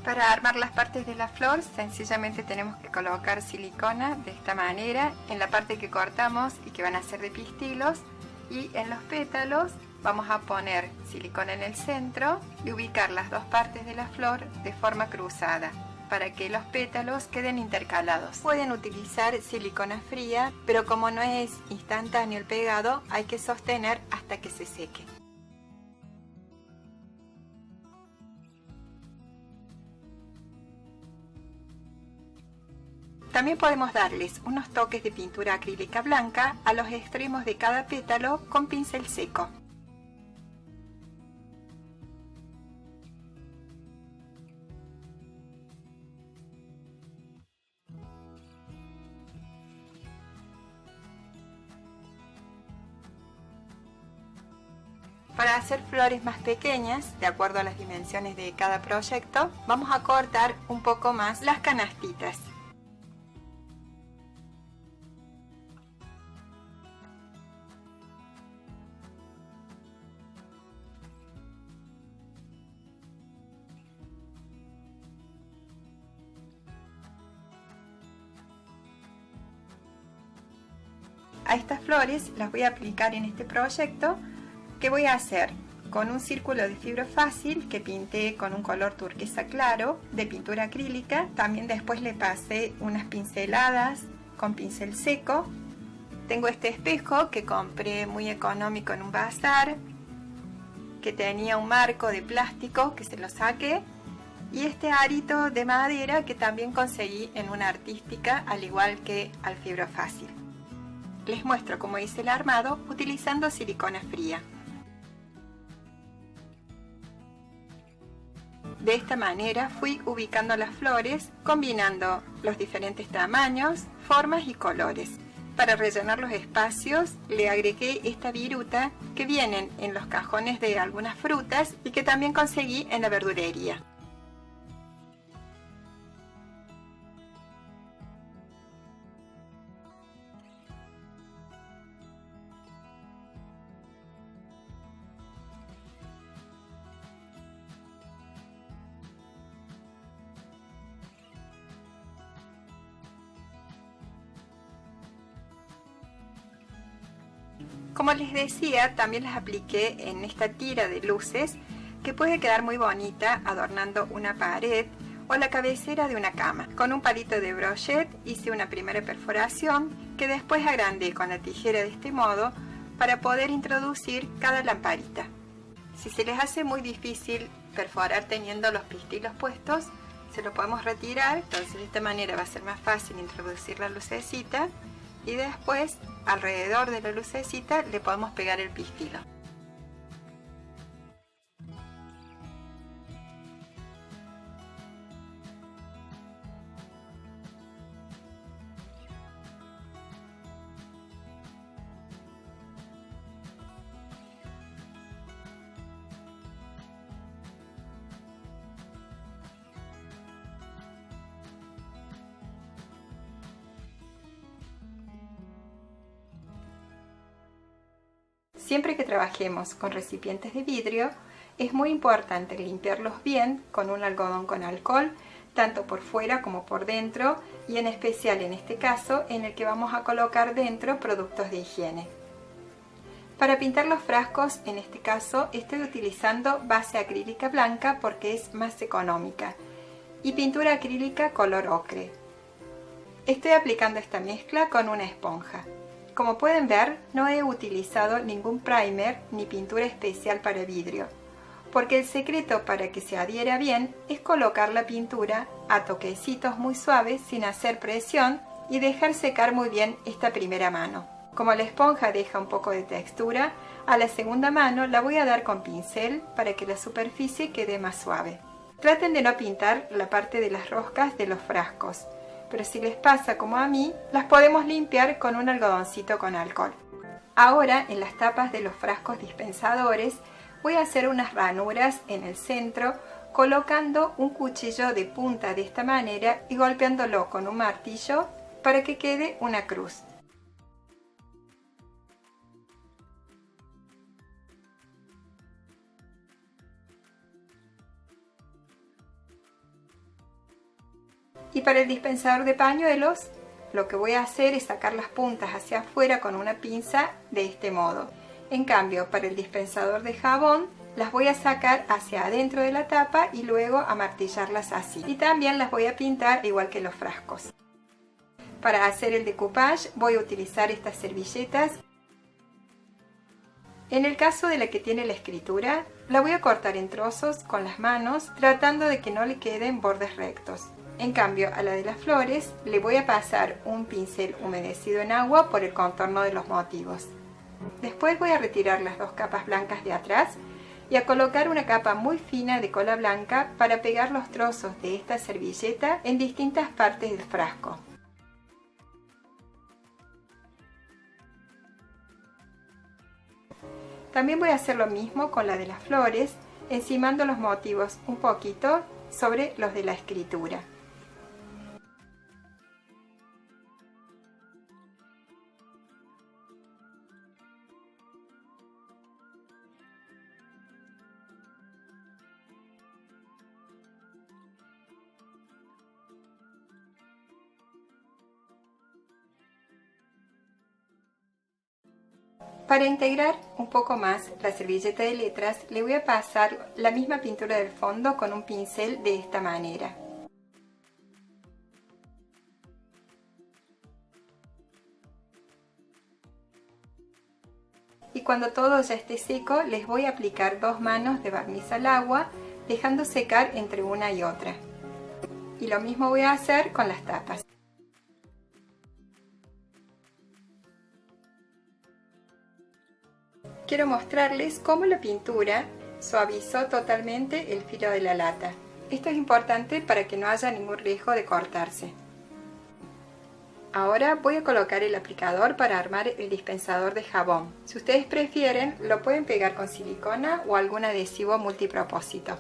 Para armar las partes de la flor sencillamente tenemos que colocar silicona de esta manera en la parte que cortamos y que van a ser de pistilos, y en los pétalos vamos a poner silicona en el centro y ubicar las dos partes de la flor de forma cruzada para que los pétalos queden intercalados. Pueden utilizar silicona fría, pero como no es instantáneo el pegado, hay que sostener hasta que se seque. También podemos darles unos toques de pintura acrílica blanca a los extremos de cada pétalo con pincel seco. Para hacer flores más pequeñas, de acuerdo a las dimensiones de cada proyecto, vamos a cortar un poco más las canastitas. A estas flores las voy a aplicar en este proyecto, que voy a hacer con un círculo de fibra fácil que pinté con un color turquesa claro de pintura acrílica. También después le pasé unas pinceladas con pincel seco. Tengo este espejo que compré muy económico en un bazar, que tenía un marco de plástico que se lo saqué, y este arito de madera que también conseguí en una artística, al igual que al fibra fácil. Les muestro cómo hice el armado utilizando silicona fría. De esta manera fui ubicando las flores, combinando los diferentes tamaños, formas y colores. Para rellenar los espacios le agregué esta viruta que vienen en los cajones de algunas frutas y que también conseguí en la verdulería. Como les decía, también las apliqué en esta tira de luces que puede quedar muy bonita adornando una pared o la cabecera de una cama. Con un palito de brochet hice una primera perforación que después agrandé con la tijera de este modo para poder introducir cada lamparita. Si se les hace muy difícil perforar teniendo los pistilos puestos, se lo podemos retirar, entonces de esta manera va a ser más fácil introducir la lucecita y después alrededor de la lucecita le podemos pegar el pistilo. Siempre que trabajemos con recipientes de vidrio, es muy importante limpiarlos bien con un algodón con alcohol, tanto por fuera como por dentro, y en especial en este caso en el que vamos a colocar dentro productos de higiene. Para pintar los frascos, en este caso, estoy utilizando base acrílica blanca porque es más económica y pintura acrílica color ocre. Estoy aplicando esta mezcla con una esponja. Como pueden ver, no he utilizado ningún primer ni pintura especial para vidrio, porque el secreto para que se adhiera bien es colocar la pintura a toquecitos muy suaves sin hacer presión y dejar secar muy bien esta primera mano. Como la esponja deja un poco de textura, a la segunda mano la voy a dar con pincel para que la superficie quede más suave. Traten de no pintar la parte de las roscas de los frascos, pero si les pasa como a mí, las podemos limpiar con un algodoncito con alcohol. Ahora en las tapas de los frascos dispensadores voy a hacer unas ranuras en el centro colocando un cuchillo de punta de esta manera y golpeándolo con un martillo para que quede una cruz. Y para el dispensador de pañuelos, lo que voy a hacer es sacar las puntas hacia afuera con una pinza de este modo. En cambio, para el dispensador de jabón, las voy a sacar hacia adentro de la tapa y luego amartillarlas así. Y también las voy a pintar igual que los frascos. Para hacer el decoupage voy a utilizar estas servilletas. En el caso de la que tiene la escritura, la voy a cortar en trozos con las manos, tratando de que no le queden bordes rectos. En cambio, a la de las flores le voy a pasar un pincel humedecido en agua por el contorno de los motivos. Después voy a retirar las dos capas blancas de atrás y a colocar una capa muy fina de cola blanca para pegar los trozos de esta servilleta en distintas partes del frasco. También voy a hacer lo mismo con la de las flores, encimando los motivos un poquito sobre los de la escritura. Para integrar un poco más la servilleta de letras, le voy a pasar la misma pintura del fondo con un pincel de esta manera. Y cuando todo ya esté seco, les voy a aplicar 2 manos de barniz al agua, dejando secar entre una y otra. Y lo mismo voy a hacer con las tapas. Quiero mostrarles cómo la pintura suavizó totalmente el filo de la lata. Esto es importante para que no haya ningún riesgo de cortarse. Ahora voy a colocar el aplicador para armar el dispensador de jabón. Si ustedes prefieren, lo pueden pegar con silicona o algún adhesivo multipropósito.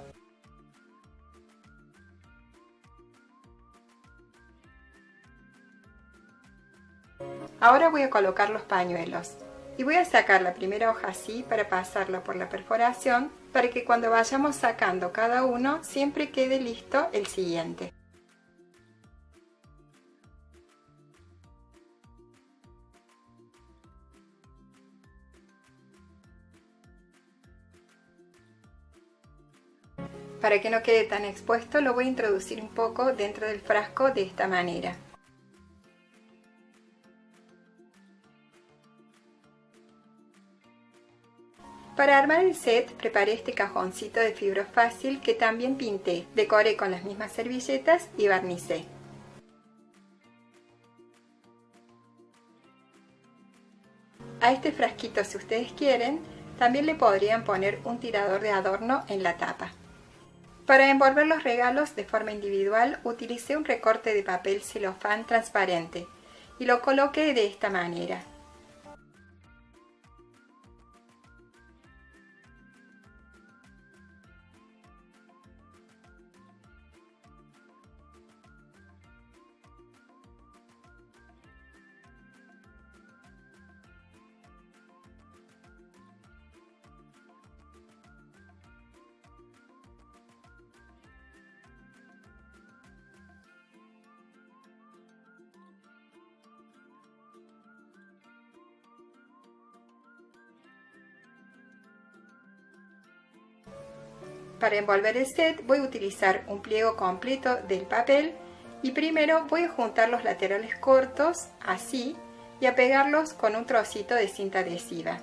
Ahora voy a colocar los pañuelos. Y voy a sacar la primera hoja así para pasarla por la perforación para que cuando vayamos sacando cada uno siempre quede listo el siguiente. Para que no quede tan expuesto lo voy a introducir un poco dentro del frasco de esta manera. Para armar el set preparé este cajoncito de fibra fácil que también pinté, decoré con las mismas servilletas y barnicé. A este frasquito, si ustedes quieren, también le podrían poner un tirador de adorno en la tapa. Para envolver los regalos de forma individual utilicé un recorte de papel celofán transparente y lo coloqué de esta manera. Para envolver el set voy a utilizar un pliego completo del papel y primero voy a juntar los laterales cortos, así, y a pegarlos con un trocito de cinta adhesiva.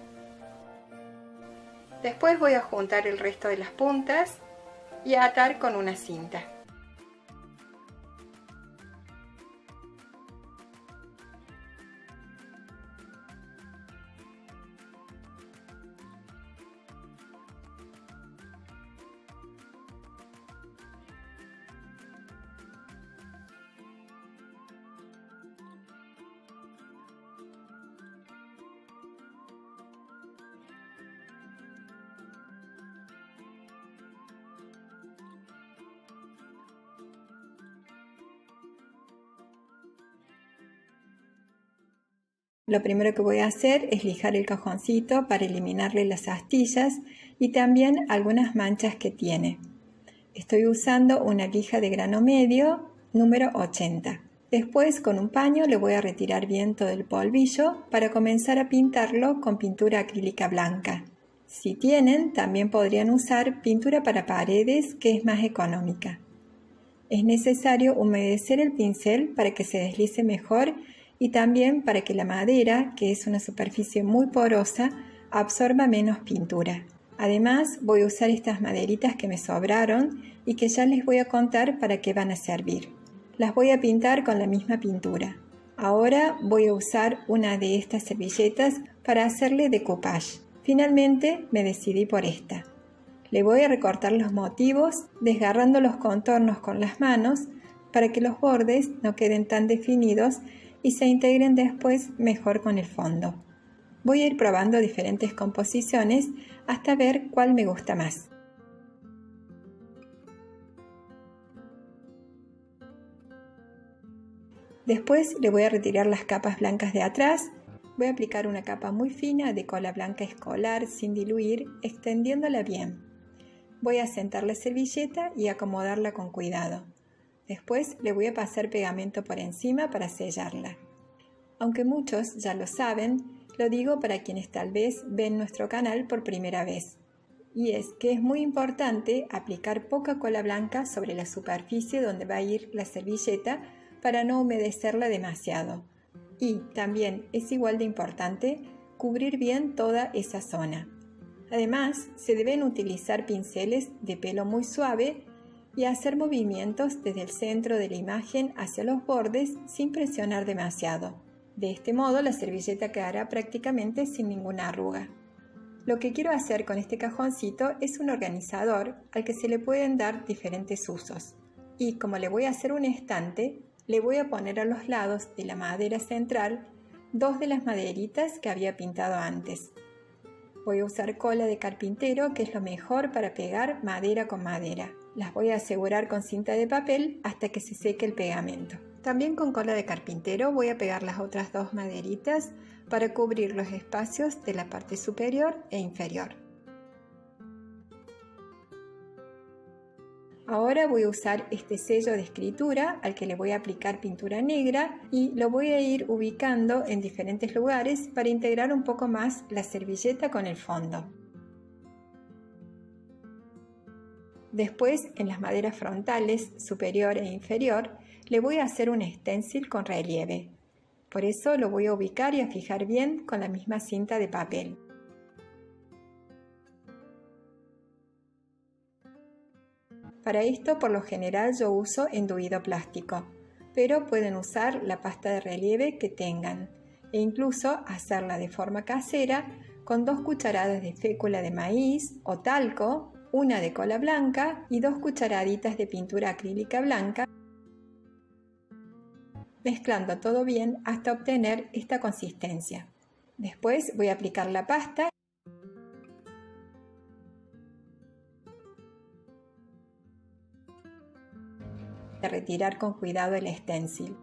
Después voy a juntar el resto de las puntas y a atar con una cinta. lo primero que voy a hacer es lijar el cajoncito para eliminarle las astillas y también algunas manchas que tiene. Estoy usando una lija de grano medio número 80. Después con un paño le voy a retirar bien todo el polvillo para comenzar a pintarlo con pintura acrílica blanca. Si tienen, también podrían usar pintura para paredes, que es más económica. Es necesario humedecer el pincel para que se deslice mejor y también para que la madera, que es una superficie muy porosa, absorba menos pintura. Además, voy a usar estas maderitas que me sobraron y que ya les voy a contar para qué van a servir. Las voy a pintar con la misma pintura. Ahora voy a usar una de estas servilletas para hacerle decoupage. Finalmente me decidí por esta. Le voy a recortar los motivos desgarrando los contornos con las manos para que los bordes no queden tan definidos y se integren después mejor con el fondo. Voy a ir probando diferentes composiciones hasta ver cuál me gusta más. Después le voy a retirar las capas blancas de atrás. Voy a aplicar una capa muy fina de cola blanca escolar sin diluir, extendiéndola bien. Voy a sentar la servilleta y acomodarla con cuidado. Después le voy a pasar pegamento por encima para sellarla. Aunque muchos ya lo saben, lo digo para quienes tal vez ven nuestro canal por primera vez. Y es que es muy importante aplicar poca cola blanca sobre la superficie donde va a ir la servilleta para no humedecerla demasiado. Y también es igual de importante cubrir bien toda esa zona. Además, se deben utilizar pinceles de pelo muy suave y hacer movimientos desde el centro de la imagen hacia los bordes sin presionar demasiado. De este modo la servilleta quedará prácticamente sin ninguna arruga. Lo que quiero hacer con este cajoncito es un organizador al que se le pueden dar diferentes usos. Y como le voy a hacer un estante, le voy a poner a los lados de la madera central dos de las maderitas que había pintado antes. Voy a usar cola de carpintero, que es lo mejor para pegar madera con madera. Las voy a asegurar con cinta de papel hasta que se seque el pegamento. También con cola de carpintero voy a pegar las otras dos maderitas para cubrir los espacios de la parte superior e inferior. Ahora voy a usar este sello de escritura al que le voy a aplicar pintura negra y lo voy a ir ubicando en diferentes lugares para integrar un poco más la servilleta con el fondo. Después, en las maderas frontales superior e inferior, le voy a hacer un stencil con relieve. Por eso lo voy a ubicar y a fijar bien con la misma cinta de papel. Para esto, por lo general, yo uso enduido plástico, pero pueden usar la pasta de relieve que tengan e incluso hacerla de forma casera con 2 cucharadas de fécula de maíz o talco, una de cola blanca y 2 cucharaditas de pintura acrílica blanca, mezclando todo bien hasta obtener esta consistencia. Después voy a aplicar la pasta y retirar con cuidado el stencil.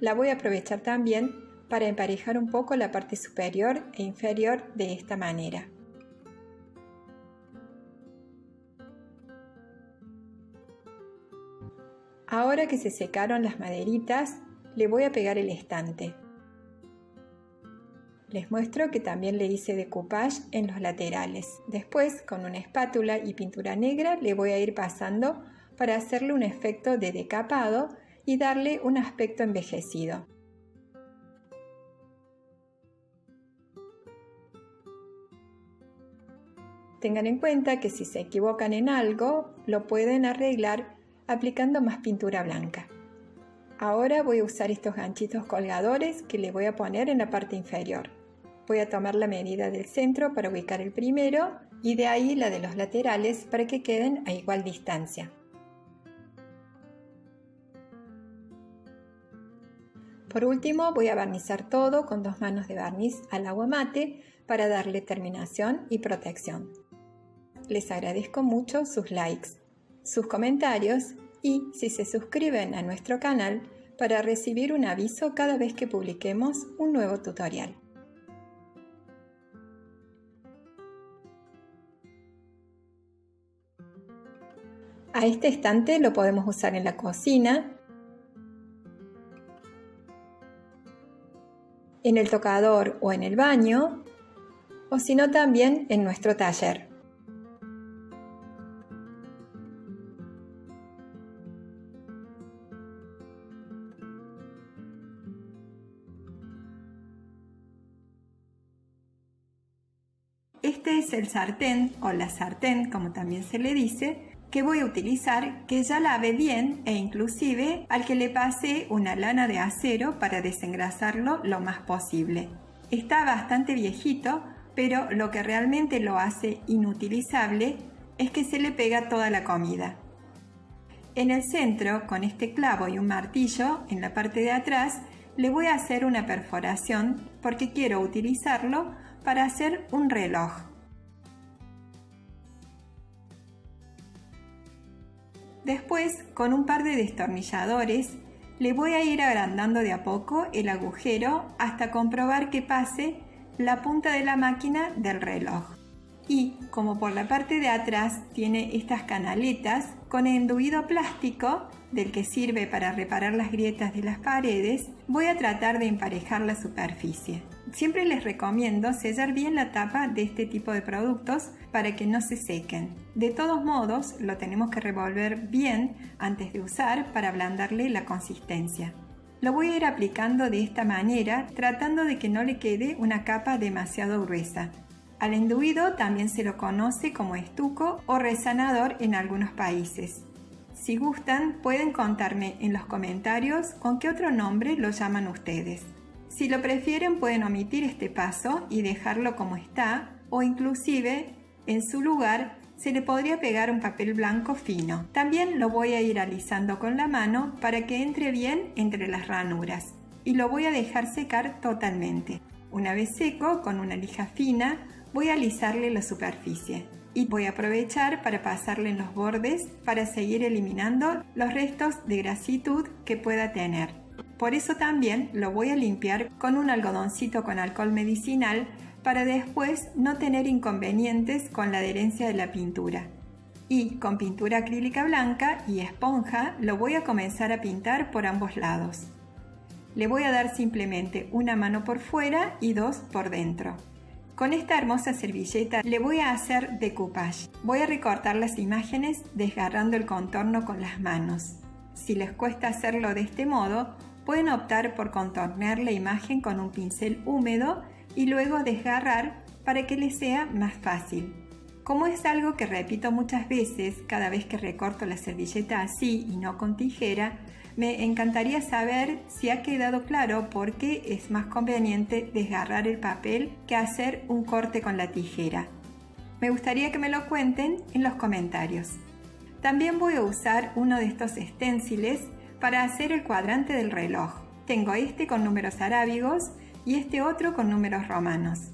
La voy a aprovechar también para emparejar un poco la parte superior e inferior de esta manera. Ahora que se secaron las maderitas, le voy a pegar el estante. Les muestro que también le hice decoupage en los laterales. Después, con una espátula y pintura negra, le voy a ir pasando para hacerle un efecto de decapado y darle un aspecto envejecido. Tengan en cuenta que si se equivocan en algo, lo pueden arreglar aplicando más pintura blanca. Ahora voy a usar estos ganchitos colgadores que le voy a poner en la parte inferior. Voy a tomar la medida del centro para ubicar el primero y de ahí la de los laterales para que queden a igual distancia. Por último, voy a barnizar todo con 2 manos de barniz al agua mate para darle terminación y protección. les agradezco mucho sus likes, sus comentarios y si se suscriben a nuestro canal para recibir un aviso cada vez que publiquemos un nuevo tutorial. A este estante lo podemos usar en la cocina, en el tocador o en el baño, o si no también en nuestro taller. Este es el sartén o la sartén, como también se le dice, que voy a utilizar, que ya lavé bien e inclusive al que le pasé una lana de acero para desengrasarlo lo más posible. Está bastante viejito, pero lo que realmente lo hace inutilizable es que se le pega toda la comida. En el centro, con este clavo y un martillo, en la parte de atrás, le voy a hacer una perforación porque quiero utilizarlo para hacer un reloj. Después, con un par de destornilladores, le voy a ir agrandando de a poco el agujero hasta comprobar que pase la punta de la máquina del reloj. Y como por la parte de atrás tiene estas canaletas con enduido plástico del que sirve para reparar las grietas de las paredes, voy a tratar de emparejar la superficie. Siempre les recomiendo sellar bien la tapa de este tipo de productos para que no se sequen. De todos modos, lo tenemos que revolver bien antes de usar para ablandarle la consistencia. Lo voy a ir aplicando de esta manera, tratando de que no le quede una capa demasiado gruesa. Al enduido también se lo conoce como estuco o resanador en algunos países. Si gustan, pueden contarme en los comentarios con qué otro nombre lo llaman ustedes. Si lo prefieren, pueden omitir este paso y dejarlo como está, o inclusive, en su lugar, se le podría pegar un papel blanco fino. También lo voy a ir alisando con la mano para que entre bien entre las ranuras y lo voy a dejar secar totalmente. Una vez seco, con una lija fina, voy a alisarle la superficie y voy a aprovechar para pasarle en los bordes para seguir eliminando los restos de grasitud que pueda tener. Por eso también lo voy a limpiar con un algodoncito con alcohol medicinal para después no tener inconvenientes con la adherencia de la pintura. Y con pintura acrílica blanca y esponja lo voy a comenzar a pintar por ambos lados. Le voy a dar simplemente una mano por fuera y dos por dentro. Con esta hermosa servilleta le voy a hacer decoupage. Voy a recortar las imágenes desgarrando el contorno con las manos. Si les cuesta hacerlo de este modo, pueden optar por contornear la imagen con un pincel húmedo y luego desgarrar para que les sea más fácil. Como es algo que repito muchas veces cada vez que recorto la servilleta así y no con tijera, me encantaría saber si ha quedado claro por qué es más conveniente desgarrar el papel que hacer un corte con la tijera. Me gustaría que me lo cuenten en los comentarios. También voy a usar uno de estos esténciles para hacer el cuadrante del reloj. Tengo este con números arábigos y este otro con números romanos.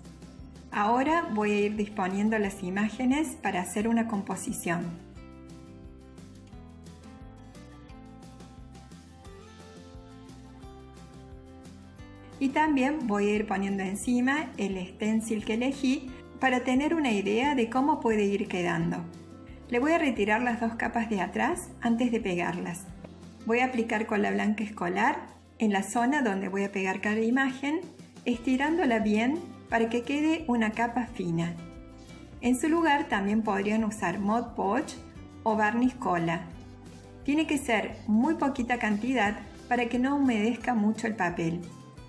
Ahora voy a ir disponiendo las imágenes para hacer una composición. Y también voy a ir poniendo encima el stencil que elegí para tener una idea de cómo puede ir quedando. Le voy a retirar las dos capas de atrás antes de pegarlas. Voy a aplicar cola blanca escolar en la zona donde voy a pegar cada imagen, estirándola bien para que quede una capa fina. En su lugar también podrían usar Mod Podge o barniz cola. Tiene que ser muy poquita cantidad para que no humedezca mucho el papel.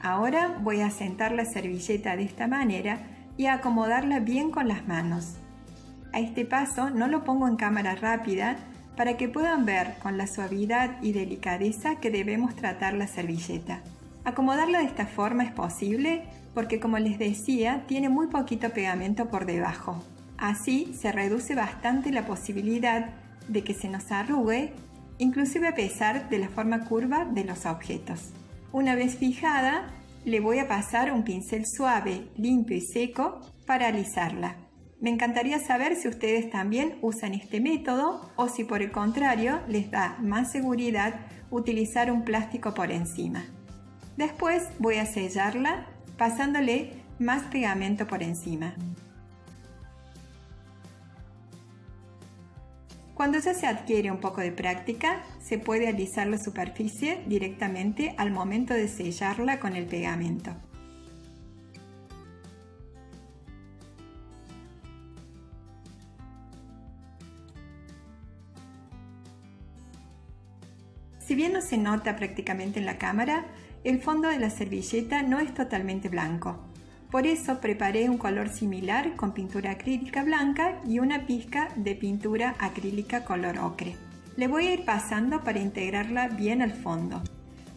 Ahora voy a sentar la servilleta de esta manera y a acomodarla bien con las manos. A este paso no lo pongo en cámara rápida para que puedan ver con la suavidad y delicadeza que debemos tratar la servilleta. Acomodarla de esta forma es posible porque, como les decía, tiene muy poquito pegamento por debajo. Así se reduce bastante la posibilidad de que se nos arrugue, inclusive a pesar de la forma curva de los objetos. Una vez fijada, le voy a pasar un pincel suave, limpio y seco para alisarla. Me encantaría saber si ustedes también usan este método o si por el contrario les da más seguridad utilizar un plástico por encima. Después voy a sellarla pasándole más pegamento por encima. Cuando ya se adquiere un poco de práctica, se puede alisar la superficie directamente al momento de sellarla con el pegamento. Si bien no se nota prácticamente en la cámara, el fondo de la servilleta no es totalmente blanco. Por eso preparé un color similar con pintura acrílica blanca y una pizca de pintura acrílica color ocre. Le voy a ir pasando para integrarla bien al fondo.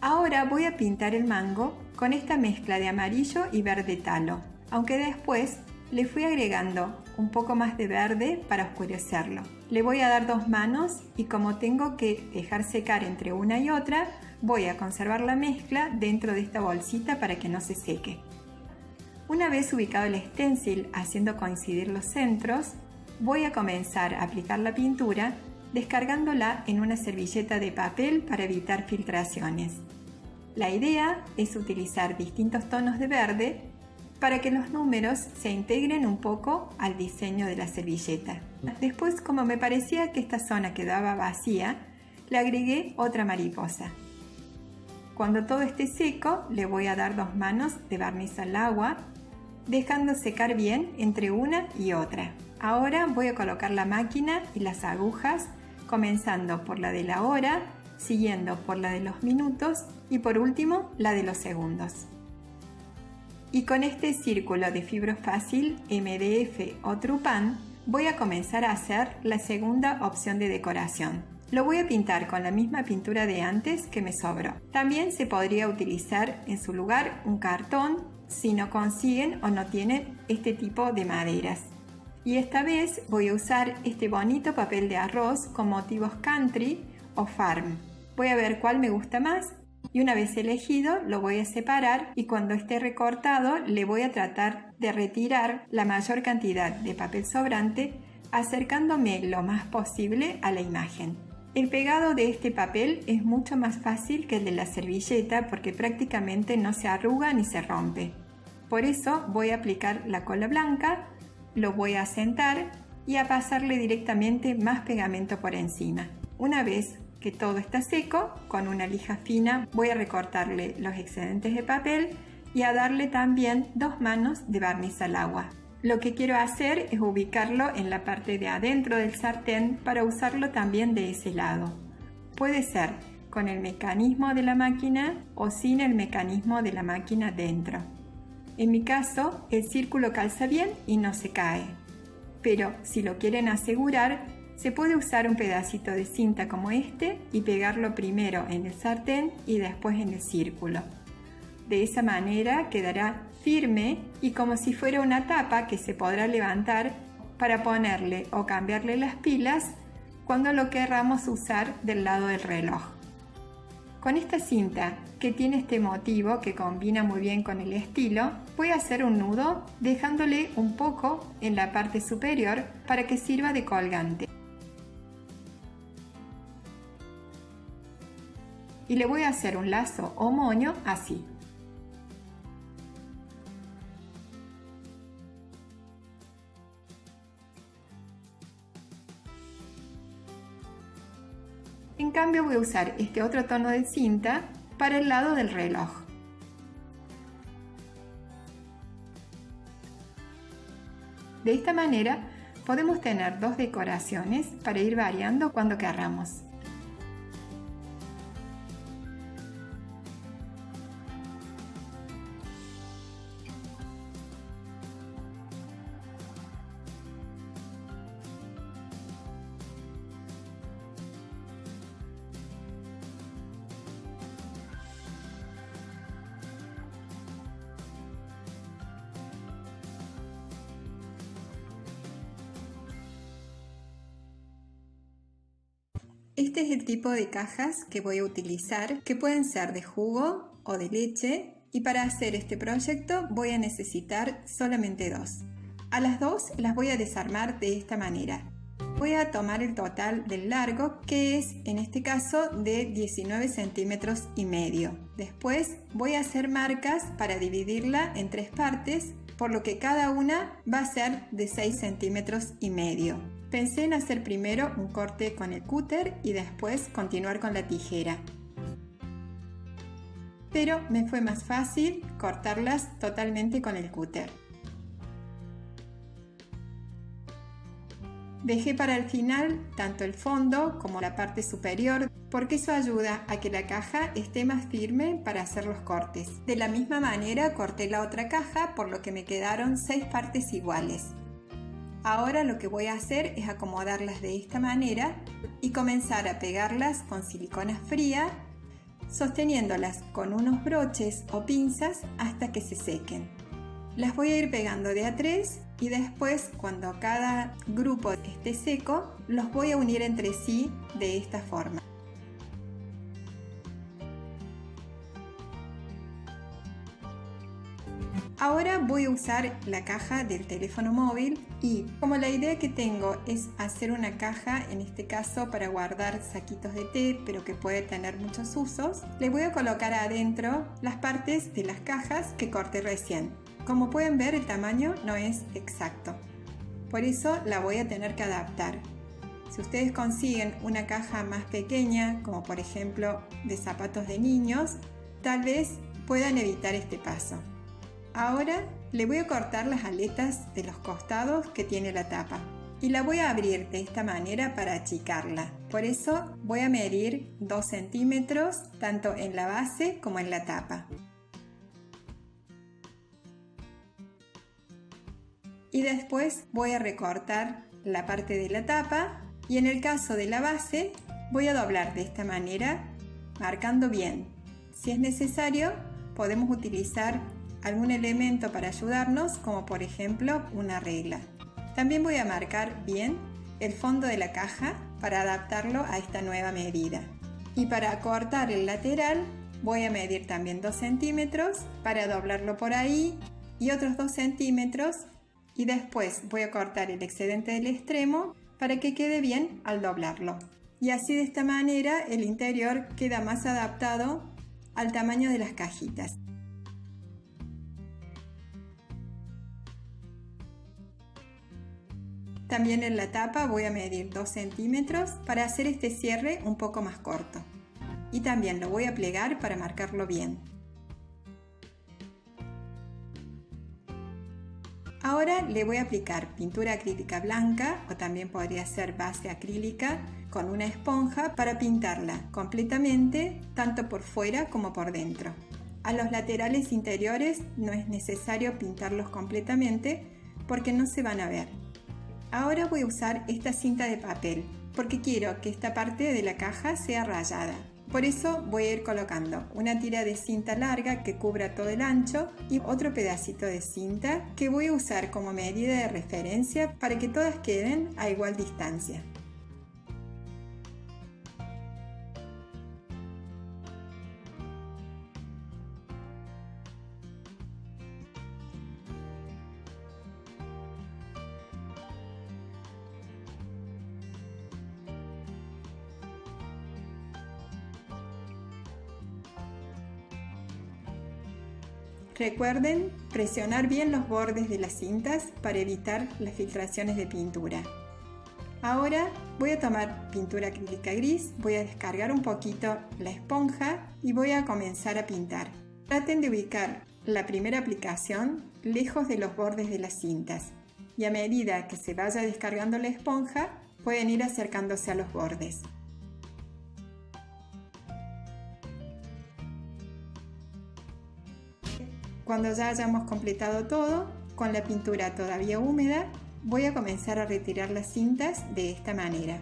Ahora voy a pintar el mango con esta mezcla de amarillo y verde talo, aunque después le fui agregando un poco más de verde para oscurecerlo. Le voy a dar 2 manos y como tengo que dejar secar entre una y otra, voy a conservar la mezcla dentro de esta bolsita para que no se seque. Una vez ubicado el stencil haciendo coincidir los centros, voy a comenzar a aplicar la pintura descargándola en una servilleta de papel para evitar filtraciones. La idea es utilizar distintos tonos de verde para que los números se integren un poco al diseño de la servilleta. Después, como me parecía que esta zona quedaba vacía, le agregué otra mariposa. Cuando todo esté seco, le voy a dar 2 manos de barniz al agua, dejando secar bien entre una y otra. Ahora voy a colocar la máquina y las agujas, comenzando por la de la hora, siguiendo por la de los minutos y por último la de los segundos. Y con este círculo de fibro fácil MDF o Trupan voy a comenzar a hacer la segunda opción de decoración. Lo voy a pintar con la misma pintura de antes que me sobró. También se podría utilizar en su lugar un cartón si no consiguen o no tienen este tipo de maderas. Y esta vez voy a usar este bonito papel de arroz con motivos country o farm. Voy a ver cuál me gusta más y una vez elegido lo voy a separar y cuando esté recortado le voy a tratar de retirar la mayor cantidad de papel sobrante acercándome lo más posible a la imagen. El pegado de este papel es mucho más fácil que el de la servilleta porque prácticamente no se arruga ni se rompe. Por eso voy a aplicar la cola blanca, lo voy a asentar y a pasarle directamente más pegamento por encima. Una vez que todo está seco, con una lija fina voy a recortarle los excedentes de papel y a darle también 2 manos de barniz al agua. Lo que quiero hacer es ubicarlo en la parte de adentro del sartén para usarlo también de ese lado. Puede ser con el mecanismo de la máquina o sin el mecanismo de la máquina dentro. En mi caso, el círculo calza bien y no se cae. Pero si lo quieren asegurar, se puede usar un pedacito de cinta como este y pegarlo primero en el sartén y después en el círculo. De esa manera quedará firme y como si fuera una tapa que se podrá levantar para ponerle o cambiarle las pilas cuando lo querramos usar del lado del reloj. Con esta cinta que tiene este motivo que combina muy bien con el estilo, voy a hacer un nudo dejándole un poco en la parte superior para que sirva de colgante. Y le voy a hacer un lazo o moño así. En cambio voy a usar este otro tono de cinta para el lado del reloj. De esta manera podemos tener 2 decoraciones para ir variando cuando querramos. Este es el tipo de cajas que voy a utilizar, que pueden ser de jugo o de leche, y para hacer este proyecto voy a necesitar solamente 2. A las dos las voy a desarmar de esta manera. Voy a tomar el total del largo, que es en este caso de 19 centímetros y medio. Después voy a hacer marcas para dividirla en 3 partes, por lo que cada una va a ser de 6 centímetros y medio. Pensé en hacer primero un corte con el cúter y después continuar con la tijera, pero me fue más fácil cortarlas totalmente con el cúter. Dejé para el final tanto el fondo como la parte superior, porque eso ayuda a que la caja esté más firme para hacer los cortes. De la misma manera corté la otra caja, por lo que me quedaron 6 partes iguales. Ahora lo que voy a hacer es acomodarlas de esta manera y comenzar a pegarlas con silicona fría, sosteniéndolas con unos broches o pinzas hasta que se sequen. Las voy a ir pegando de a 3 y después, cuando cada grupo esté seco, los voy a unir entre sí de esta forma. Ahora voy a usar la caja del teléfono móvil y como la idea que tengo es hacer una caja, en este caso para guardar saquitos de té, pero que puede tener muchos usos, le voy a colocar adentro las partes de las cajas que corté recién. Como pueden ver, el tamaño no es exacto, por eso la voy a tener que adaptar. Si ustedes consiguen una caja más pequeña, como por ejemplo de zapatos de niños, tal vez puedan evitar este paso. Ahora le voy a cortar las aletas de los costados que tiene la tapa y la voy a abrir de esta manera para achicarla. Por eso voy a medir 2 centímetros tanto en la base como en la tapa. Y después voy a recortar la parte de la tapa y en el caso de la base voy a doblar de esta manera, marcando bien. Si es necesario, podemos utilizar algún elemento para ayudarnos, como por ejemplo una regla. También voy a marcar bien el fondo de la caja para adaptarlo a esta nueva medida. Y para cortar el lateral voy a medir también 2 centímetros para doblarlo por ahí y otros 2 centímetros, y después voy a cortar el excedente del extremo para que quede bien al doblarlo. Y así de esta manera el interior queda más adaptado al tamaño de las cajitas. También en la tapa voy a medir 2 centímetros para hacer este cierre un poco más corto. Y también lo voy a plegar para marcarlo bien. Ahora le voy a aplicar pintura acrílica blanca, o también podría ser base acrílica, con una esponja para pintarla completamente, tanto por fuera como por dentro. A los laterales interiores no es necesario pintarlos completamente porque no se van a ver. Ahora voy a usar esta cinta de papel porque quiero que esta parte de la caja sea rayada. Por eso voy a ir colocando una tira de cinta larga que cubra todo el ancho y otro pedacito de cinta que voy a usar como medida de referencia para que todas queden a igual distancia. Recuerden presionar bien los bordes de las cintas para evitar las filtraciones de pintura. Ahora voy a tomar pintura acrílica gris, voy a descargar un poquito la esponja y voy a comenzar a pintar. Traten de ubicar la primera aplicación lejos de los bordes de las cintas y a medida que se vaya descargando la esponja pueden ir acercándose a los bordes. Cuando ya hayamos completado todo, con la pintura todavía húmeda, voy a comenzar a retirar las cintas de esta manera.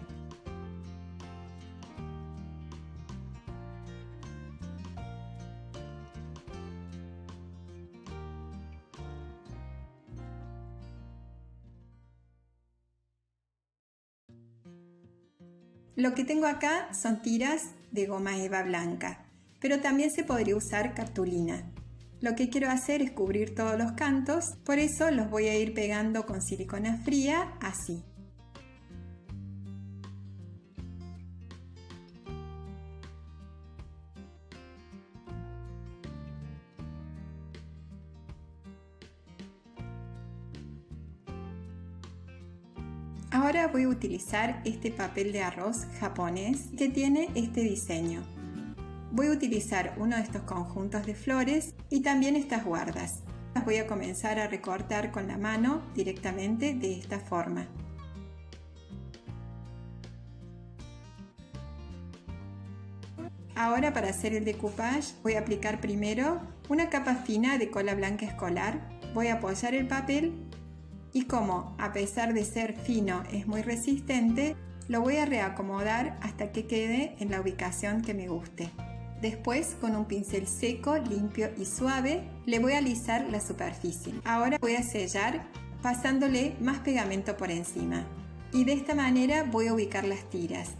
Lo que tengo acá son tiras de goma eva blanca, pero también se podría usar cartulina. Lo que quiero hacer es cubrir todos los cantos, por eso los voy a ir pegando con silicona fría, así. Ahora voy a utilizar este papel de arroz japonés que tiene este diseño. Voy a utilizar uno de estos conjuntos de flores y también estas guardas. Las voy a comenzar a recortar con la mano directamente de esta forma. Ahora, para hacer el decoupage voy a aplicar primero una capa fina de cola blanca escolar. Voy a apoyar el papel y, como a pesar de ser fino es muy resistente, lo voy a reacomodar hasta que quede en la ubicación que me guste. Después, con un pincel seco, limpio y suave, le voy a alisar la superficie. Ahora voy a sellar pasándole más pegamento por encima. Y de esta manera voy a ubicar las tiras.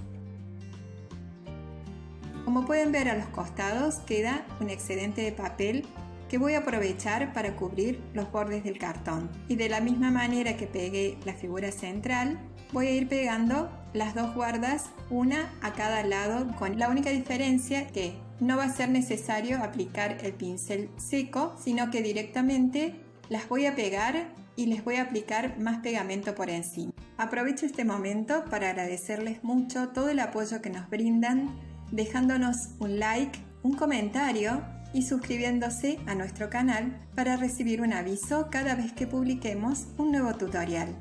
Como pueden ver, a los costados queda un excedente de papel que voy a aprovechar para cubrir los bordes del cartón. Y de la misma manera que pegué la figura central, voy a ir pegando las dos guardas, una a cada lado, con la única diferencia que no va a ser necesario aplicar el pincel seco, sino que directamente las voy a pegar y les voy a aplicar más pegamento por encima. Aprovecho este momento para agradecerles mucho todo el apoyo que nos brindan, dejándonos un like, un comentario y suscribiéndose a nuestro canal para recibir un aviso cada vez que publiquemos un nuevo tutorial.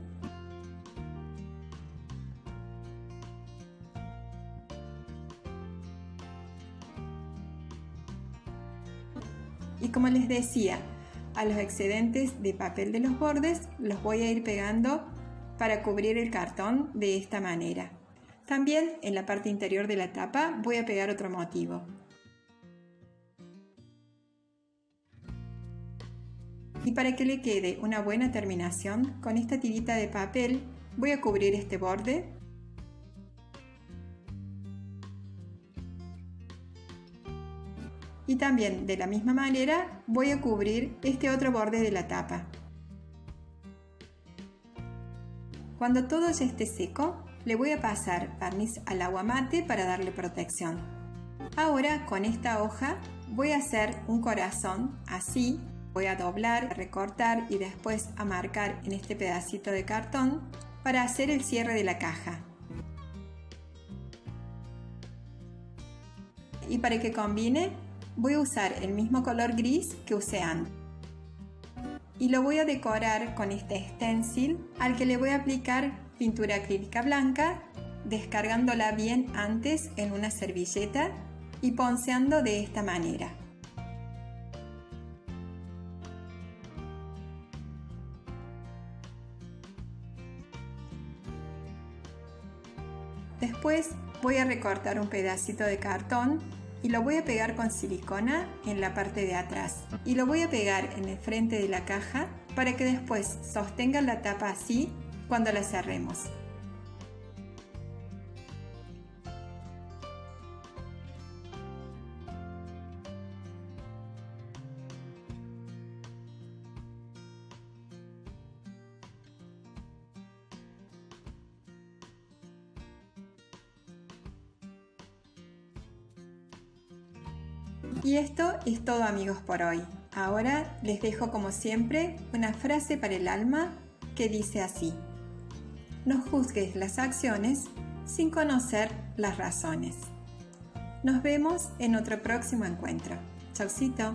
Y como les decía, a los excedentes de papel de los bordes los voy a ir pegando para cubrir el cartón de esta manera. También en la parte interior de la tapa voy a pegar otro motivo. Y para que le quede una buena terminación, con esta tirita de papel voy a cubrir este borde. Y también de la misma manera voy a cubrir este otro borde de la tapa. Cuando todo ya esté seco, le voy a pasar barniz al agua mate para darle protección. Ahora, con esta hoja voy a hacer un corazón así. Voy a doblar, recortar y después a marcar en este pedacito de cartón para hacer el cierre de la caja. Y para que combine, voy a usar el mismo color gris que usé antes. Y lo voy a decorar con este stencil al que le voy a aplicar pintura acrílica blanca, descargándola bien antes en una servilleta y ponceando de esta manera. Después voy a recortar un pedacito de cartón y lo voy a pegar con silicona en la parte de atrás. Y lo voy a pegar en el frente de la caja para que después sostenga la tapa así cuando la cerremos. Y esto es todo, amigos, por hoy. Ahora les dejo, como siempre, una frase para el alma que dice así: no juzgues las acciones sin conocer las razones. Nos vemos en otro próximo encuentro. Chaucito.